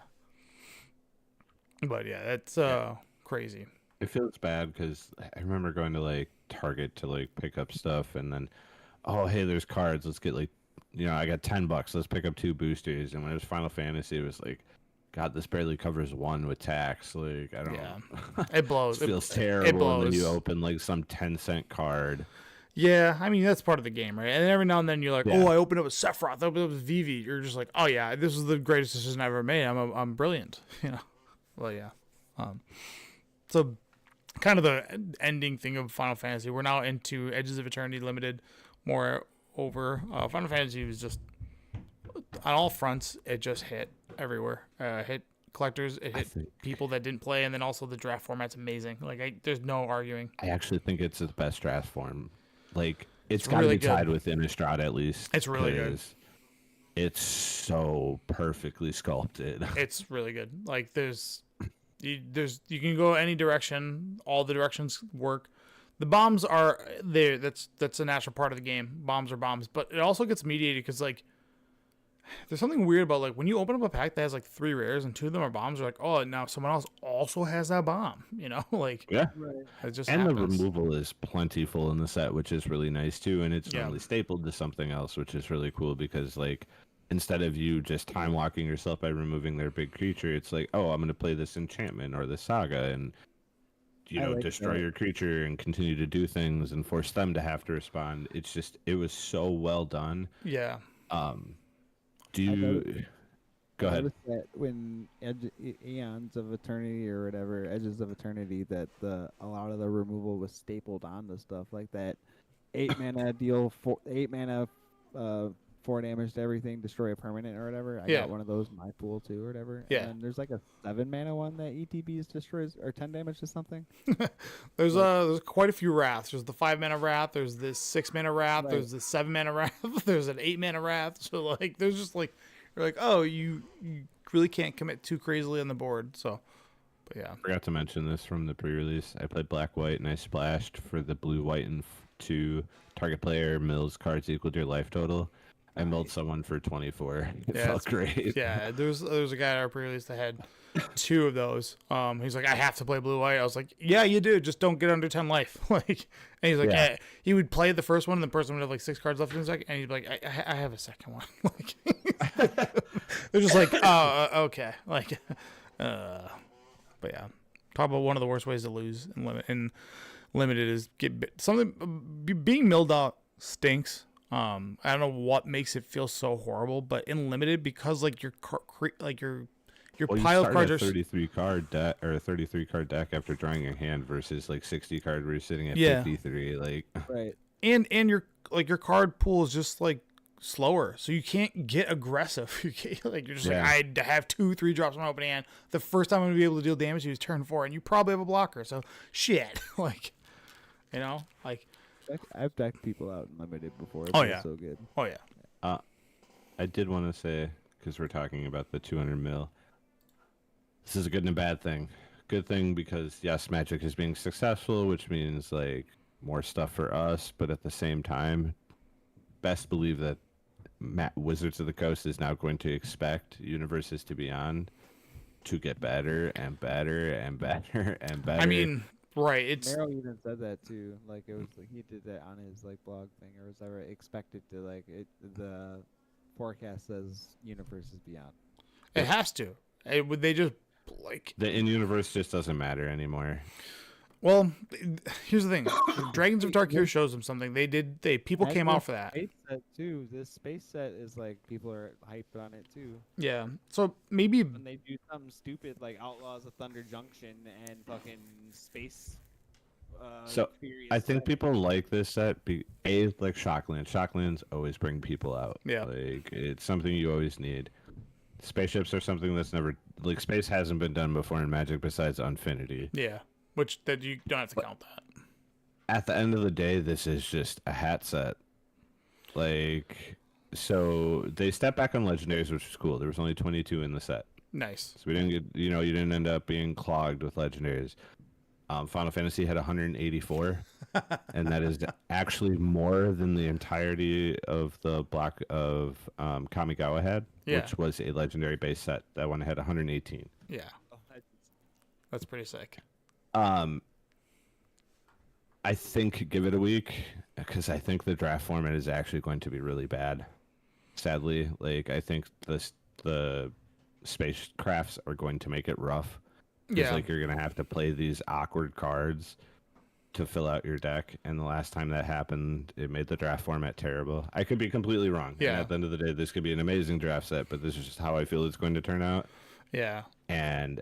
But yeah, that's crazy. It feels bad because I remember going to like Target to like pick up stuff, and then, oh hey, there's cards. Let's get like, I got $10. Let's pick up 2 boosters. And when it was Final Fantasy, it was like, God, this barely covers 1 with tax. Like I don't. Yeah, it blows. It feels terrible. It blows. And then you open like some 10-cent card. Yeah, I mean that's part of the game, right? And every now and then you're like, oh, I opened up with Sephiroth, I opened up with Vivi. You're just like, oh yeah, this is the greatest decision I ever made. I'm brilliant, Well, yeah. So kind of the ending thing of Final Fantasy. We're now into Edges of Eternity Limited. More over. Final Fantasy was just on all fronts. It just hit everywhere. Hit collectors. It hit people that didn't play, and then also the draft format's amazing. Like there's no arguing. I actually think it's the best draft form. Like it's got to be tied with Innistrad at least. It's really good. It's so perfectly sculpted. It's really good. Like you can go any direction. All the directions work. The bombs are there. That's a natural part of the game. Bombs are bombs, but it also gets mediated because like there's something weird about like when you open up a pack that has like 3 rares and 2 of them are bombs. You're like, oh, now someone else also has that bomb. Like yeah, it just and happens. The removal is plentiful in the set, which is really nice too. And it's normally stapled to something else, which is really cool because like, instead of you just time locking yourself by removing their big creature, it's like, oh, I'm going to play this enchantment or this saga and, destroy your creature and continue to do things and force them to have to respond. It's just, it was so well done. Yeah. Go ahead. That when Eons of Eternity or whatever, Edges of Eternity, that a lot of the removal was stapled on the stuff like that. 8 mana deal, 8 mana, 4 damage to everything, destroy a permanent or whatever. I got one of those in my pool too or whatever. Yeah. And there's like a 7 mana one that ETBs destroys or 10 damage to something. There's quite a few wraths. There's the 5 mana wrath. There's this 6 mana wrath. Right. There's the 7 mana wrath. There's an 8 mana wrath. So like, there's just like, you're like, oh, you really can't commit too crazily on the board. So, but yeah. I forgot to mention this from the pre-release. I played black white and I splashed for the blue white and to target player mills cards equal to your life total. I milled someone for 24. It felt great. Yeah, there was a guy at our pre-release that had 2 of those. He's like, I have to play blue white. I was like, yeah, you do. Just don't get under 10 life. Like, and he's like, Yeah. he would play the first one, and the person would have like 6 cards left in his deck, and he'd be like, I have a second one. Like, they're just like, oh, okay, like, but yeah. Talk about one of the worst ways to lose in limited is being milled out stinks. I don't know what makes it feel so horrible, but in limited, because like your pile of cards are 33 card deck or a 33 card deck after drawing a hand versus like 60 card where you're sitting at Yeah. 53. Like, Right. and your card pool is just like slower, so you can't get aggressive. You can't, like, you're just Yeah. like, I have 2-3 drops in my open hand. The first time I'm gonna be able to deal damage to you is turn 4, and you probably have a blocker. So shit, like, you know, like, I've decked people out in limited before. It Oh, feels yeah. so good. oh yeah, I did want to say, because we're talking about the 200 mil, this is a good and a bad thing. Good thing because, yes, Magic is being successful, which means like more stuff for us, but at the same time, best believe that Wizards of the Coast is now going to expect Universes to Beyond to get better and better and better and better. I mean, right? It's Meryl even said that too. Like it was like he did that on his like blog thing, or was ever expected to like it. The forecast says Universe is Beyond. it has to. Would they just like? the in-universe just doesn't matter anymore. Well, here's the thing. Dragons of Tarkir shows them something. People came out for that. Space set too. This space set is like people are hyped on it too. Yeah. So maybe When they do something stupid like Outlaws of Thunder Junction and fucking space. So Furious I think set. people like this set. Like Shocklands. Shocklands always bring people out. Yeah. Like it's something you always need. Spaceships are something that's never like space hasn't been done before in Magic besides Unfinity. yeah. Which that you don't have to count that. At the end of the day, this is just a hat set. Like, so they stepped back on legendaries, which was cool. There was only 22 in the set, Nice. so we didn't get, you didn't end up being clogged with legendaries. Final Fantasy had 184, and that is actually more than the entirety of the block of Kamigawa had, Yeah. which was a legendary base set. That one had 118. Yeah. That's pretty sick. I think give it a week because I think the draft format is actually going to be really bad. Sadly, like I think the spacecrafts are going to make it rough. Yeah. Like you're gonna have to play these awkward cards to fill out your deck, and the last time that happened, it made the draft format terrible. I could be completely wrong. Yeah. And at the end of the day, this could be an amazing draft set, but this is just how I feel it's going to turn out. Yeah. And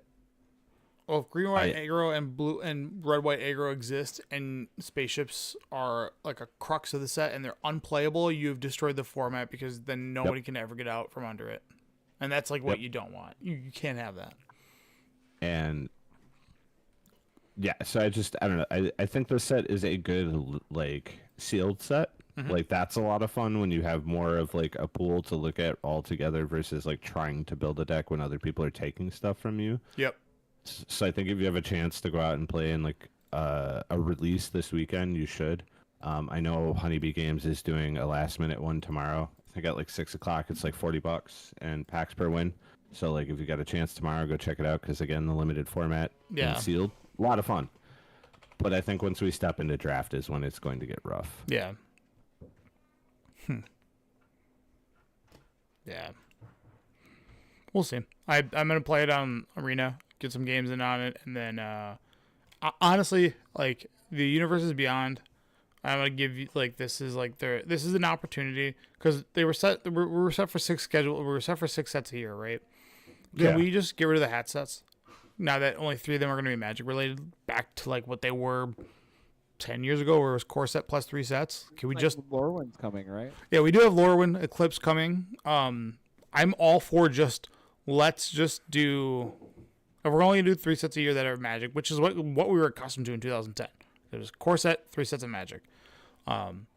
Well, if green, white aggro and blue and red, white aggro exist, and spaceships are like a crux of the set, and they're unplayable, you've destroyed the format because then nobody can ever get out from under it, and that's like what you don't want. You can't have that. And yeah, so I don't know. I think this set is a good like sealed set. Like that's a lot of fun when you have more of like a pool to look at all together versus like trying to build a deck when other people are taking stuff from you. Yep. So I think if you have a chance to go out and play in like a release this weekend, you should. I know Honeybee Games is doing a last minute one tomorrow. I think at like 6 o'clock. It's like $40 and packs per win. So like if you got a chance tomorrow, go check it out because again, the limited format Yeah. and sealed, a lot of fun. But I think once we step into draft is when it's going to get rough. Yeah. Yeah. We'll see. I'm gonna play it on Arena, get some games in on it, and then honestly, like the Universes Beyond, I'm gonna give you like this is an opportunity because we were set for 6 sets a year, right? Can we just get rid of the hat sets now that only 3 of them are gonna be Magic related, back to like what they were 10 years ago, where it was core set plus 3 sets? Can we just Lorwyn's coming, right? Yeah, we do have Lorwyn Eclipse coming. I'm all for let's just do. If we're only gonna do 3 sets a year that are Magic, which is what we were accustomed to in 2010. It was core set, 3 sets of Magic. I'm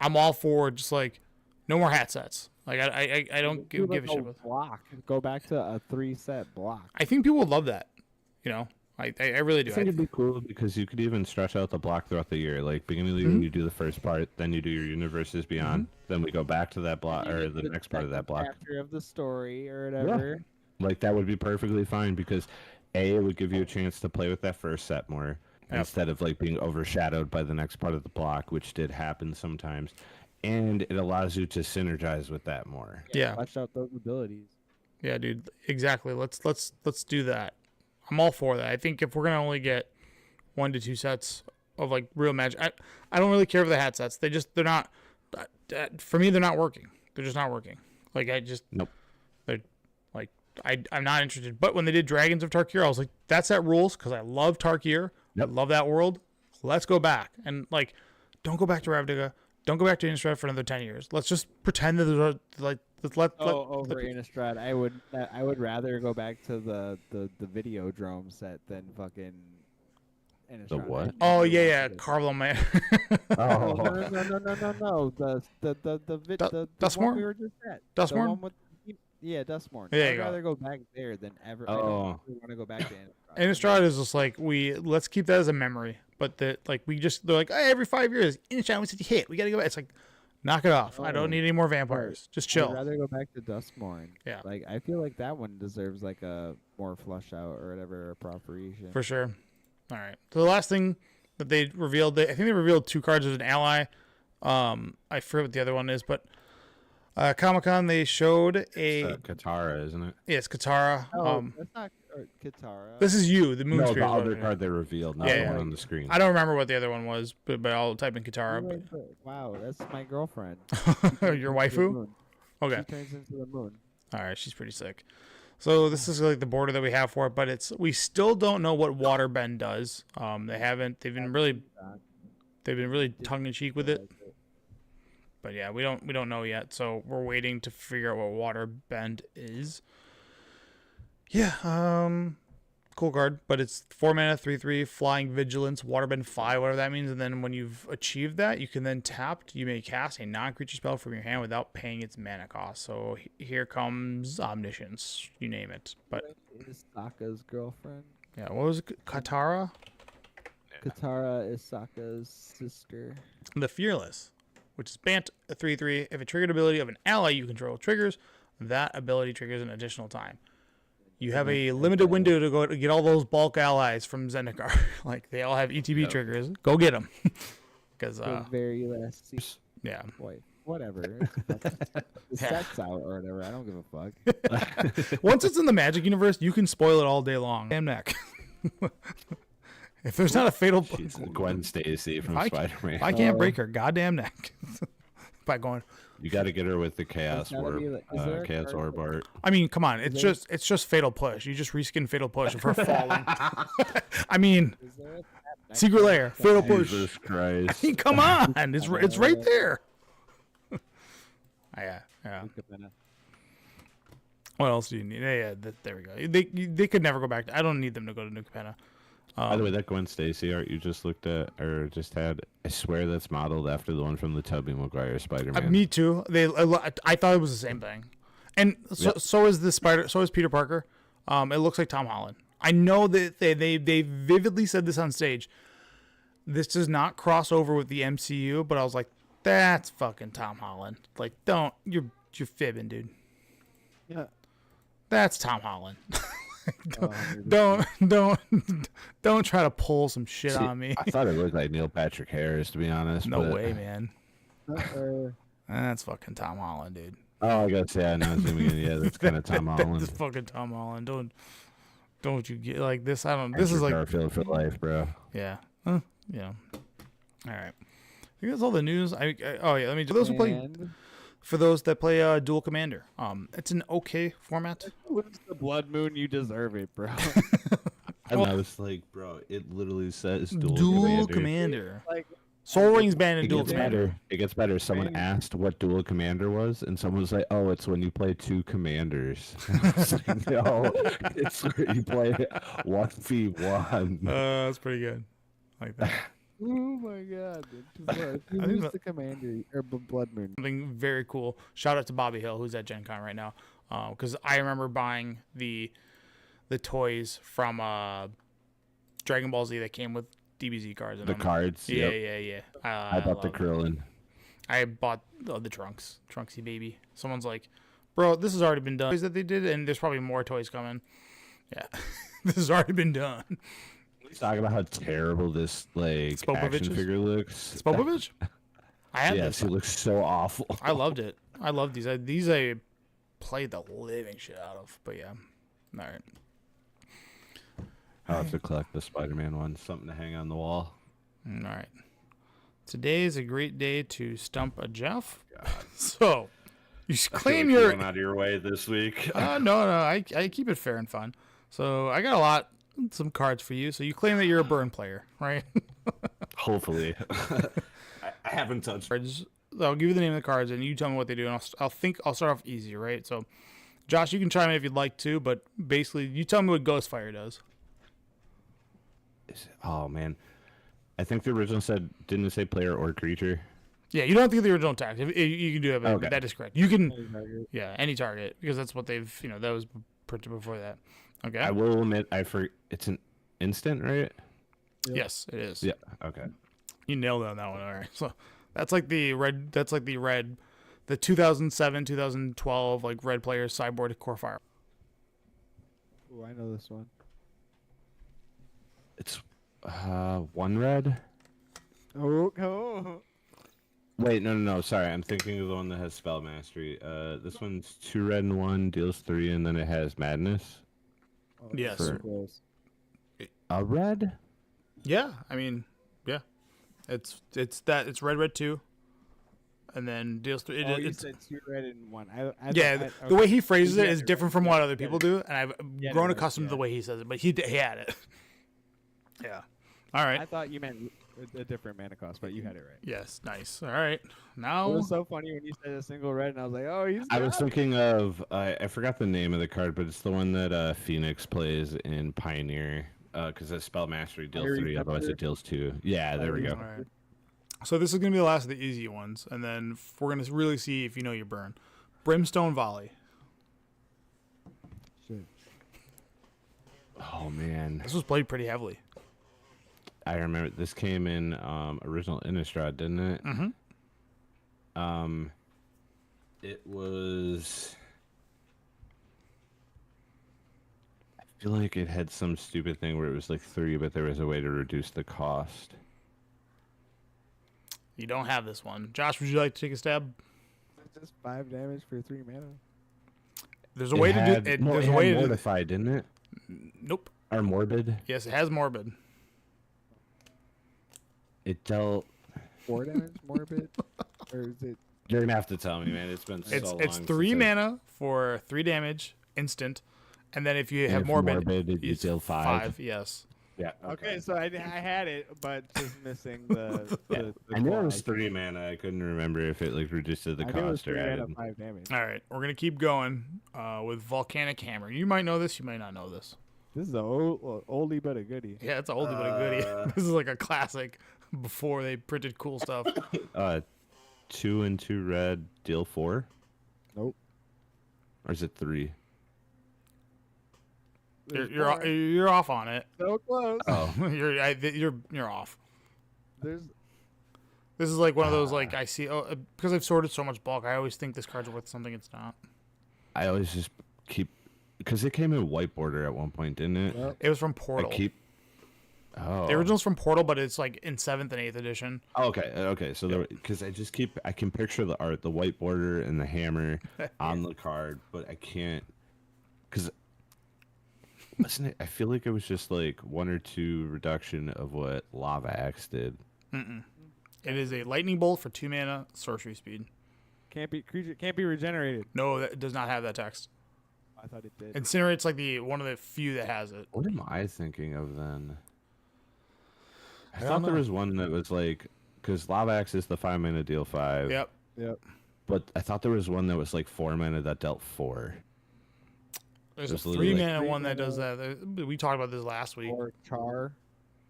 all for just like no more hat sets. Like I don't give a shit about. Block. Go back to a 3 set block. I think people would love that. You know, I really do. I think it'd be cool because you could even stretch out the block throughout the year. Like beginning of the year, you do the first part, then you do your Universes Beyond, then we go back to that block or the next part of that block. Chapter of the story or whatever. Yeah. Like that would be perfectly fine because it would give you a chance to play with that first set more instead of like being overshadowed by the next part of the block, which did happen sometimes, and it allows you to synergize with that more. Yeah. Flesh out those abilities. Yeah, dude. Exactly. Let's do that. I'm all for that. I think if we're gonna only get 1 to 2 sets of like real Magic, I don't really care for the hat sets. They're not for me. They're not working. They're just not working. Like Nope. They're like I'm not interested. But when they did Dragons of Tarkir, I was like, that set rules because I love Tarkir. Yep. I love that world. Let's go back and like, don't go back to Ravnica. Don't go back to Innistrad for another 10 years. Let's just pretend that there's like. Over Innistrad, I would rather go back to the Videodrome set than fucking Innistrad. The what? Oh yeah, Carvel Man. Oh no. The Dustmore? one we were just at. Dustmore? The one with, Dustmore. There you I'd go. rather go back there than ever. I don't really want to go back to Innistrad. Innistrad is just like let's keep that as a memory, but they're like hey, every 5 years Innistrad was such a hit. We gotta go back. It's like, knock it off. I don't need any more vampires. Just chill. I'd rather go back to Dustmore. Yeah. Like I feel like that one deserves like a more flush out or whatever appropriation. For sure. All right. So the last thing that they revealed, I think they revealed 2 cards as an ally. I forget what the other one is, but Comic-Con they showed a Katara, isn't it? Yeah, it's Katara. That's not Katara. This is you, the Moon No, Spear. the other card they revealed, not the one on the screen. I don't remember what the other one was, but I'll type in Katara. Wow, that's my girlfriend. Your waifu? Okay. She turns into the moon. All right, she's pretty sick. So this is like the border that we have for it, but we still don't know what Waterbend does. They've been really tongue in cheek with it. But yeah, we don't know yet, so we're waiting to figure out what Waterbend is. Yeah, cool card, but it's 4 mana, 3/3, Flying Vigilance, Waterbend 5, whatever that means, and then when you've achieved that, you can then you may cast a non-creature spell from your hand without paying its mana cost. So here comes Omniscience, you name it. But is Sokka's girlfriend? Yeah, what was it? Katara? Katara is Sokka's sister. The Fearless, which is Bant, a 3/3. If a triggered ability of an ally you control triggers, that ability triggers an additional time. You have a limited window to go to get all those bulk allies from Zendikar. Like, they all have ETB triggers. Go get them. Because the very last season. Yeah. Boy, whatever. The set's out or whatever. I don't give a fuck. Once it's in the Magic universe, you can spoil it all day long. Damn neck. If there's not a fatal Gwen Stacy from Spiderman. I can't break her goddamn neck by going. You got to get her with the Chaos Orb, Chaos Orb art. I mean, come on, it's just Fatal Push. You just reskin Fatal Push of her falling. I mean, Secret Lair, Fatal Push. Jesus Christ! I mean, come on, it's right there. Yeah. What else do you need? Yeah, there we go. They could never go back. I don't need them to go to New Capenna. By the way, that Gwen Stacy art you just looked at or just had, I swear that's modeled after the one from the Tobey Maguire Spider-Man. Me too. I thought it was the same thing, and so is So is Peter Parker. It looks like Tom Holland. I know that they vividly said this on stage. This does not cross over with the MCU, but I was like, that's fucking Tom Holland. Like, you're fibbing, dude. Yeah, that's Tom Holland. Don't try to pull some shit on me. I thought it looked like Neil Patrick Harris, to be honest. No way, man. That's fucking Tom Holland, dude. Oh, I guess yeah. No, yeah, that's kind of Tom Holland. That's fucking Tom Holland. Don't you get like this? I don't. This is like Garfield for life, bro. Yeah. Yeah. All right. I think that's all the news. Let me. For those that play Dual Commander, it's an okay format. It's the Blood Moon, you deserve it, bro. I was like, bro, it literally says Dual Commander. Like, Soul Ring's banned in Dual Commander. It gets better. Someone asked what Dual Commander was, and someone was like, "Oh, it's when you play 2 commanders." I was like, no, it's where you play 1v1. That's pretty good. Like that. Oh my god! Who's the commander or Blood Moon? Something very cool. Shout out to Bobby Hill, who's at Gen Con right now, because I remember buying the toys from Dragon Ball Z that came with DBZ cards. In The them. cards. Yeah, Yep. yeah. I bought the Krillin. I bought the Trunks, Trunksy baby. Someone's like, bro, this has already been done. Toys that they did, and there's probably more toys coming. Yeah, this has already been done. Talk about how terrible this like action figure looks. Spopovich? I had Yes, this. he looks so awful. I loved it. I loved these. These I played the living shit out of. But yeah, all right. I'll have to collect the Spider-Man one. Something to hang on the wall. All right. Today is a great day to stump a Jeff. So, you claim you're you're going out of your way this week. no. I keep it fair and fun. So I got some cards for you. So you claim that you're a burn player, right? Hopefully. I haven't touched. Cards. I'll give you the name of the cards, and you tell me what they do, and I'll start off easy, right? So, Josh, you can chime in if you'd like to, but basically, you tell me what Ghostfire does. Oh man, I think the original didn't it say player or creature? Yeah, you don't have to get the original text. You can do that, but Okay. that is correct. You can, any target, because that's what they've, that was printed before that. Okay. I will admit, it's an instant, right? Yep. Yes, it is. Yeah. Okay. You nailed it on that one. All right. So that's like the red. That's like the red, the 2007, 2012 like red player sideboard core fire. Oh, I know this one. It's one red. Oh. Wait, no. Sorry, I'm thinking of the one that has spell mastery. This one's 2 red and 1 deals 3, and then it has madness. Oh, Yes. so close. A red. Yeah, I mean, yeah, it's red 2, and then deals 3. You It's said 2 red and 1. the way he phrases it Yeah, is you're different right. from what Yeah, other people do, and I've Yeah, grown you're accustomed right, to the way he says it. But he had it. Yeah. All right. I thought you meant a different mana cost, but you had it right. Yes. Nice. All right. It Now. was so funny when you said a single red, and I was like, oh, he's. I was got it. thinking of I forgot the name of the card, but it's the one that Phoenix plays in Pioneer. Because that spell mastery deals Fiery 3, otherwise Pepper? it deals 2. Yeah, there we go. All right. So this is gonna be the last of the easy ones, and then we're gonna really see if you know your burn. Brimstone Volley. Shit. Oh man, This was played pretty heavily. I remember this came in original Innistrad, didn't it? Mm-hmm. It was. I feel like it had some stupid thing where it was like 3, but there was a way to reduce the cost. You don't have this one. Josh, would you like to take a stab? It's just 5 damage for 3 mana. There's a way to do it. There's a way to do. Mortify, didn't it? Nope. Or morbid. Yes, it has morbid. It dealt. 4 damage, morbid, or is it? You're gonna have to tell me, man. It's been so long. It's 3 mana for 3 damage, instant, and then if you have if morbid, you it's deal 5. Yes. Yeah. Okay, so I had it, but just missing the. the I knew it was clause. 3 mana. I couldn't remember if it like reduced the I knew it was cost or 3 mana, added. 5 damage. All right, we're gonna keep going with Volcanic Hammer. You might know this. You might not know this. This is a oldie but a goodie. Yeah, it's a oldie but a goodie. This is like a classic before they printed cool stuff. 2 and 2 red deal 4, Nope. or is it 3? You're off on it. So close. Oh, you're off. There's This is like one of those like I see because I've sorted so much bulk. I always think this card's worth something it's not. I always just keep because it came in white border at one point, didn't it? Yep. It was from Portal. Oh. The original's from Portal, but it's like in 7th and 8th edition. Oh, okay. So because I can picture the art, the white border and the hammer on the card, but I can't because wasn't it? I feel like it was just like 1 or 2 reduction of what Lava Axe did. It is a lightning bolt for 2 mana, sorcery speed. can't be regenerated. No, that does not have that text. I thought it did. Incinerate's like one of the few that has it. What am I thinking of then? I don't thought there know. was one that was like because Lava Axe is the 5 mana deal 5. Yep. But I thought there was one that was like 4 mana that dealt 4. There's a Just literally 3 like mana 3 one that does mana. that. We talked about this last week. Or char.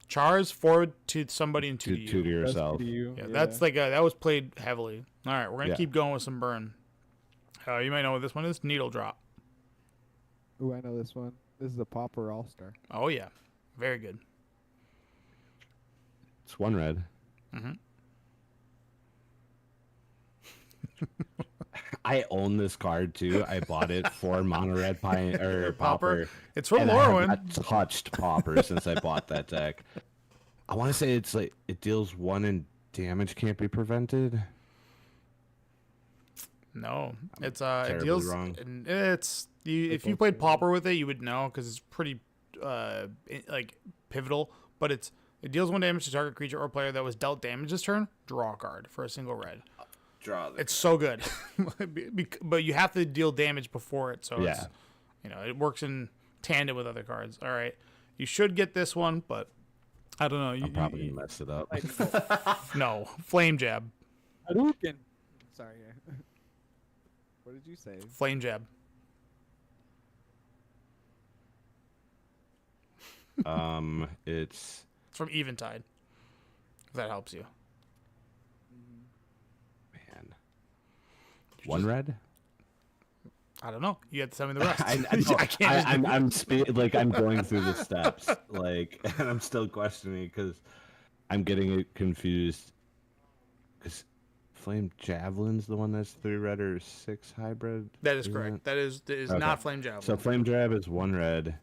Chars forward to somebody and 2 to Two you. to That's yourself. to you. Yeah, that's like that was played heavily. All right, we're gonna Yeah. keep going with some burn. You might know what this one is. Needle drop. Ooh, I know this one. This is a Pauper All-Star. Oh yeah, very good. It's one red. Mm-hmm. I own this card too. I bought it for mono red Pauper. It's from and Lorwyn. I have not touched Pauper since I bought that deck. I want to say it's like it deals 1 and damage can't be prevented. No, it's terribly it deals. wrong. It's if you played Pauper with it, you would know because it's pretty like pivotal. But it deals 1 damage to target creature or player that was dealt damage this turn. Draw a card for a single red. It's so good, but you have to deal damage before it. So yeah, it's, it works in tandem with other cards. All right, you should get this one, but I don't know. I'm probably gonna mess it up. No, Flame Jab. Hadouken. Sorry. What did you say? Flame Jab. It's from Eventide. If that helps you. Man. One red? I don't know. You have to tell me the rest. I can't. I'm going through the steps, and I'm still questioning because I'm getting it confused. Because Flame Javelin's the one that's 3 red or 6 hybrid. That is correct. That is okay. Not Flame Javelin. So Flame Jab is 1 red.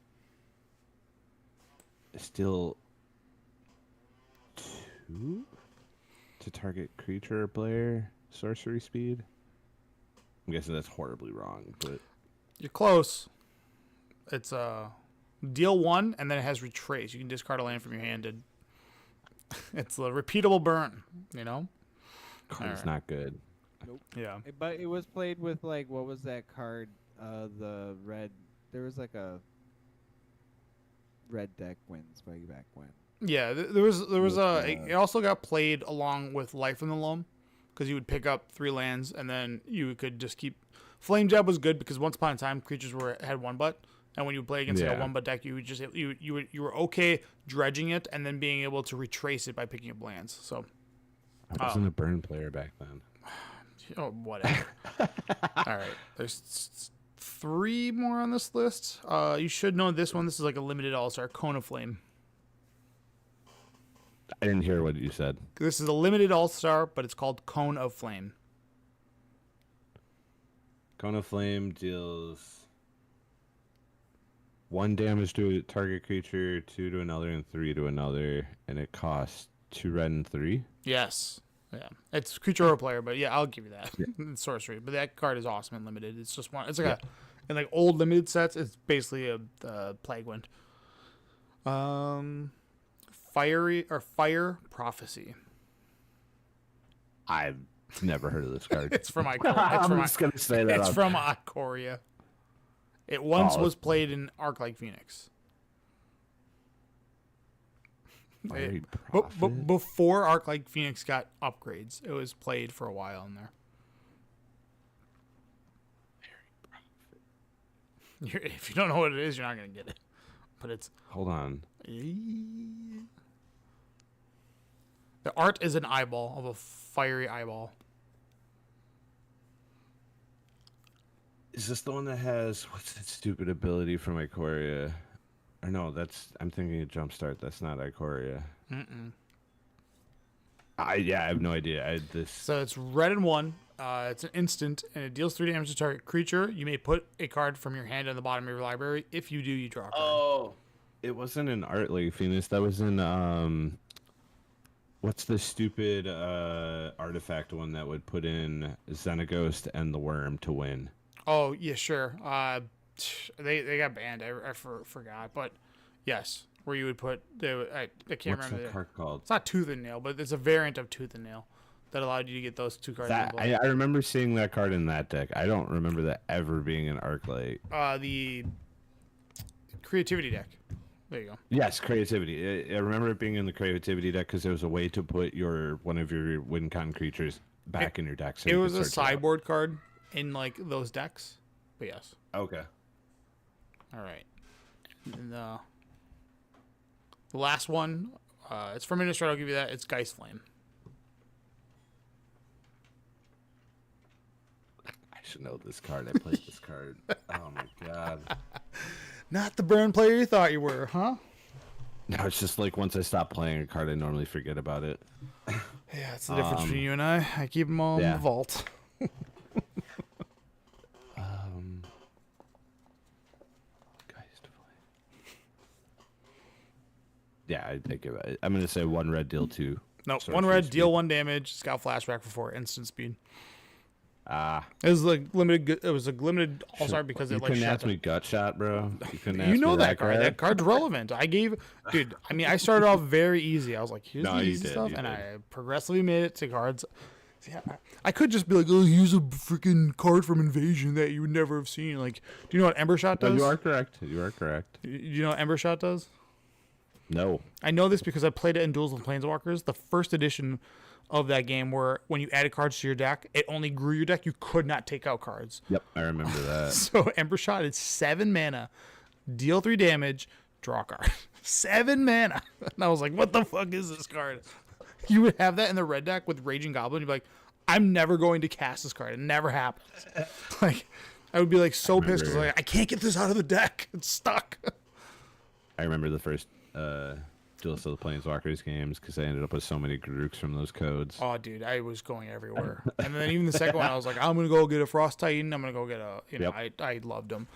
Still 2 to target creature or player. Sorcery speed. I'm guessing that's horribly wrong, but you're close. It's deal 1 and then it has retrace. You can discard a land from your hand. It's a repeatable burn. Card's not good. Nope. Yeah. But it was played with what was that card? The red. There was a red deck wins way back when. Yeah, there was it also got played along with Life from the Loam because you would pick up 3 lands and then you could just keep. Flame Jab was good because once upon a time creatures had 1/1, and when you would play against a 1/1 deck, you would just you were okay dredging it and then being able to retrace it by picking up lands. So I wasn't a burn player back then. Oh, whatever. All right, there's 3 more on this list. You should know this one. This is like a limited all-star, Cone of Flame. I didn't hear what you said. This is a limited all-star, but it's called Cone of Flame. Cone of Flame deals 1 damage to a target creature, 2 to another, and 3 to another, and it costs 2 red and 3. Yes. Yeah. It's creature or player, but yeah, I'll give you that. Yeah. It's sorcery. But that card is awesome and limited. It's just one. It's like in old limited sets, it's basically a Plague Wind. Fire Prophecy. I've never heard of this card. It's from Ikoria. I'm just gonna say that. It's from Ikoria. It once was played in Arc-like Phoenix. Before Arc-like Phoenix got upgrades, it was played for a while in there. If you don't know what it is, you're not gonna get it. But it's. Hold on. The art is an eyeball of a fiery eyeball. Is this the one that has what's that stupid ability from Ikoria? Or no, I'm thinking of Jumpstart. That's not Ikoria. I have no idea. So it's red and 1. It's an instant, and it deals 3 damage to target creature. You may put a card from your hand on the bottom of your library. If you do, you draw a card. Oh, it wasn't in Arc-like Phoenix. That was in what's the stupid artifact one that would put in Xenaghost and the Worm to win? Oh yeah, sure. They got banned. I forgot, but yes, where you would put I can't remember. What's that card called? It's not Tooth and Nail, but it's a variant of Tooth and Nail that allowed you to get those 2 cards. I remember seeing that card in that deck. I don't remember that ever being an Arc-like. The Creativity deck. There you go. Yes, Creativity. I remember it being in the Creativity deck because it was a way to put one of your win-con creatures back in your deck. So it was a sideboard card in those decks, but yes. Okay. All right. And, the last one, it's from Innistrad. I'll give you that. It's Geist Flame. I should know this card. I played this card. Oh my god. Not the burn player you thought you were, huh? No, it's just like once I stop playing a card, I normally forget about it. Yeah, it's the difference between you and I. I keep them all in the vault. Yeah, I think I'm gonna say 1 red, deal 2. No, 1 red, deal 1 damage. Scout flashback for 4 instant speed. It was like limited. It was a limited all-star because you it like. couldn't ask me gut shot, bro. You know that card. That card's relevant. Dude. I mean, I started off very easy. I was like, here's the easy stuff, and I progressively made it to cards. Yeah, I could just be like, oh, here's a freaking card from Invasion that you would never have seen. Like, do you know what Ember Shot does? No, you are correct. You are correct. Do you know what Ember Shot does? No. I know this because I played it in Duels with Planeswalkers, the first edition of that game, where when you added cards to your deck, it only grew your deck. You could not take out cards. Yep, I remember that. So Ember Shot is 7 mana, deal 3 damage, draw a card. 7 mana. And I was like, what the fuck is this card? You would have that in the red deck with Raging Goblin. You'd be like, I'm never going to cast this card. It never happens. Like, I would be like so pissed because like, I can't get this out of the deck. It's stuck. I remember the first Duels of the Planeswalkers games because I ended up with so many Garooks from those codes. Oh, dude, I was going everywhere. And then even the second one, I was like, I'm going to go get a Frost Titan. I'm going to go get a, I loved them.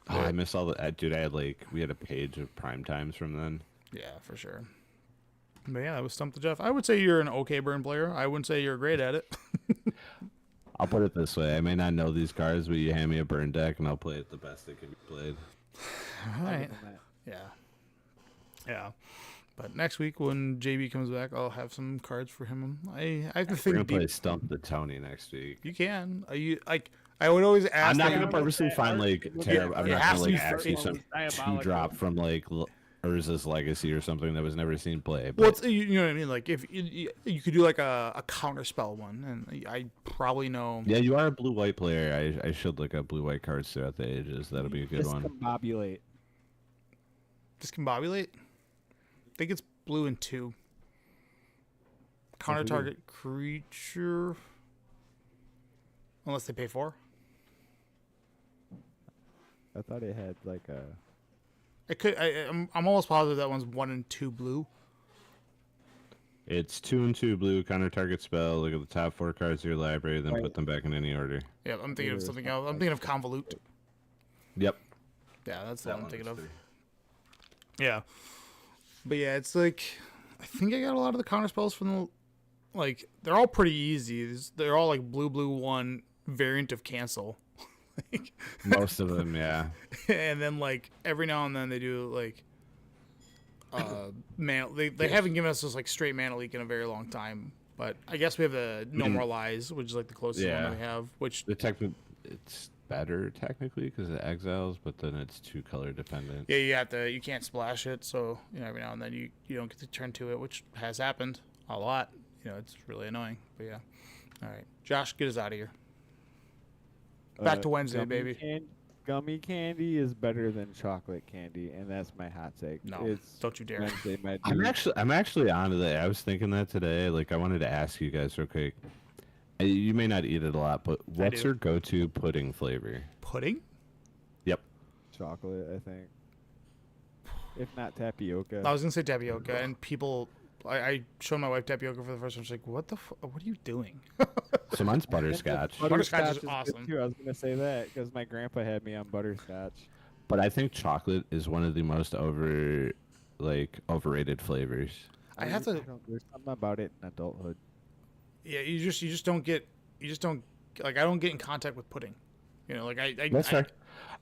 Oh, I miss all the, dude, we had a page of prime times from then. Yeah, for sure. But yeah, that was Stump the Jeff. I would say you're an okay burn player. I wouldn't say you're great at it. I'll put it this way. I may not know these cards, but you hand me a burn deck and I'll play it the best it can be played. All right. Yeah. Yeah. But next week when JB comes back, I'll have some cards for him. I have to think. We're gonna play Stump the Tony next week. You can. I would always ask. I'm not gonna purposely find like terrible. I'm not gonna like ask you some 2-drop from like Urza's Legacy or something that was never seen play. But... Well, you know what I mean. Like if you could do like a counter spell one, and I probably know. Yeah, you are a blue-white player. I should look up blue-white cards throughout the ages. That'll be a good one. Discombobulate. Discombobulate. I think it's blue and 2. Counter target creature. Unless they pay 4. I thought it had like a. It could. I'm almost positive that one's 1 and 2 blue. It's 2 and 2 blue. Counter target spell. Look at the top 4 cards of your library, then put them back in any order. Yeah, I'm thinking of something else. I'm thinking of Convolute. Yep. Yeah, that's the one I'm thinking of. Yeah. But yeah, it's like, I think I got a lot of the counter spells from the, like, they're all pretty easy. They're all like blue, 1 variant of cancel. Like, most of them, yeah. And then like every now and then they do like, mana. They haven't given us this like straight mana leak in a very long time. But I guess we have the No More Lies, which is like the closest one that we have. Which it's better technically because it exiles, but then it's 2 color dependent. Yeah, you can't splash it, so every now and then you don't get to turn to it, which has happened a lot. It's really annoying. But yeah, all right, Josh, get us out of here. Back to Wednesday, baby. Gummy candy is better than chocolate candy, and that's my hot take. No, don't you dare. Wednesday, I'm actually onto that. I was thinking that today. Like, I wanted to ask you guys real quick. You may not eat it a lot, but what's your go-to pudding flavor? Pudding? Yep. Chocolate, I think. If not tapioca. I was gonna say tapioca, and people, I showed my wife tapioca for the first time. She's like, "What what are you doing?" So mine's butterscotch. Butterscotch is awesome. Too. I was gonna say that because my grandpa had me on butterscotch. But I think chocolate is one of the most overrated flavors. There's something about it in adulthood. Yeah, you just don't like, I don't get in contact with pudding. That's fair.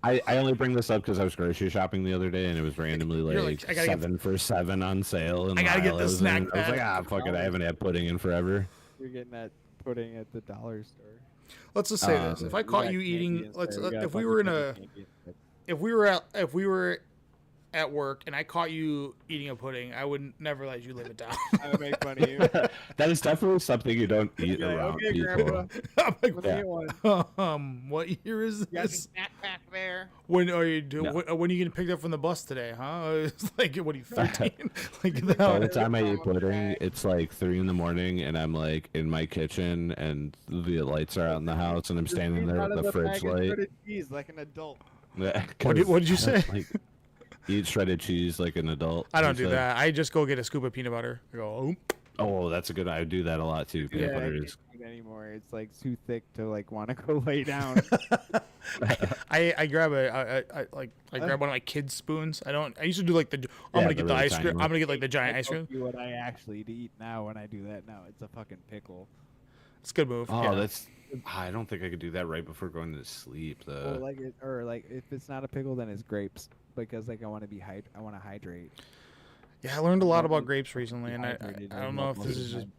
I only bring this up because I was grocery shopping the other day and it was randomly like 7 for $7 on sale. And I gotta get this snack. I was like, fuck it, I haven't had pudding in forever. You're getting that pudding at the dollar store. Let's just say this: if I caught you eating, if we were at work and I caught you eating a pudding, I would never let you live it down. I would make fun of you. That is definitely something you don't eat around people. I'm like, what year is this? Backpack there. When are you doing? No. When are you getting picked up from the bus today? Huh? It's like, what are you, 13? Like, by the time I eat pudding, it's like 3 a.m. and I'm like in my kitchen and the lights are out in the house and I'm standing there with the fridge light. Cheese like an adult. What did you say? Eat shredded cheese like an adult. I don't do that. I just go get a scoop of peanut butter. I go, Oh, that's a good. I do that a lot too. Peanut butter is anymore. It's like too thick to like want to go lay down. I grab I grab one of my kids' spoons. I used to do like I'm gonna get the ice cream. I'm gonna get like the giant ice cream. What I actually eat now when I do that now, it's a fucking pickle. It's a good move. Oh, yeah. that's. I don't think I could do that right before going to sleep though. Or like if it's not a pickle, then it's grapes because like I want to hydrate. Yeah, I learned a lot about grapes recently, and I don't know if this is just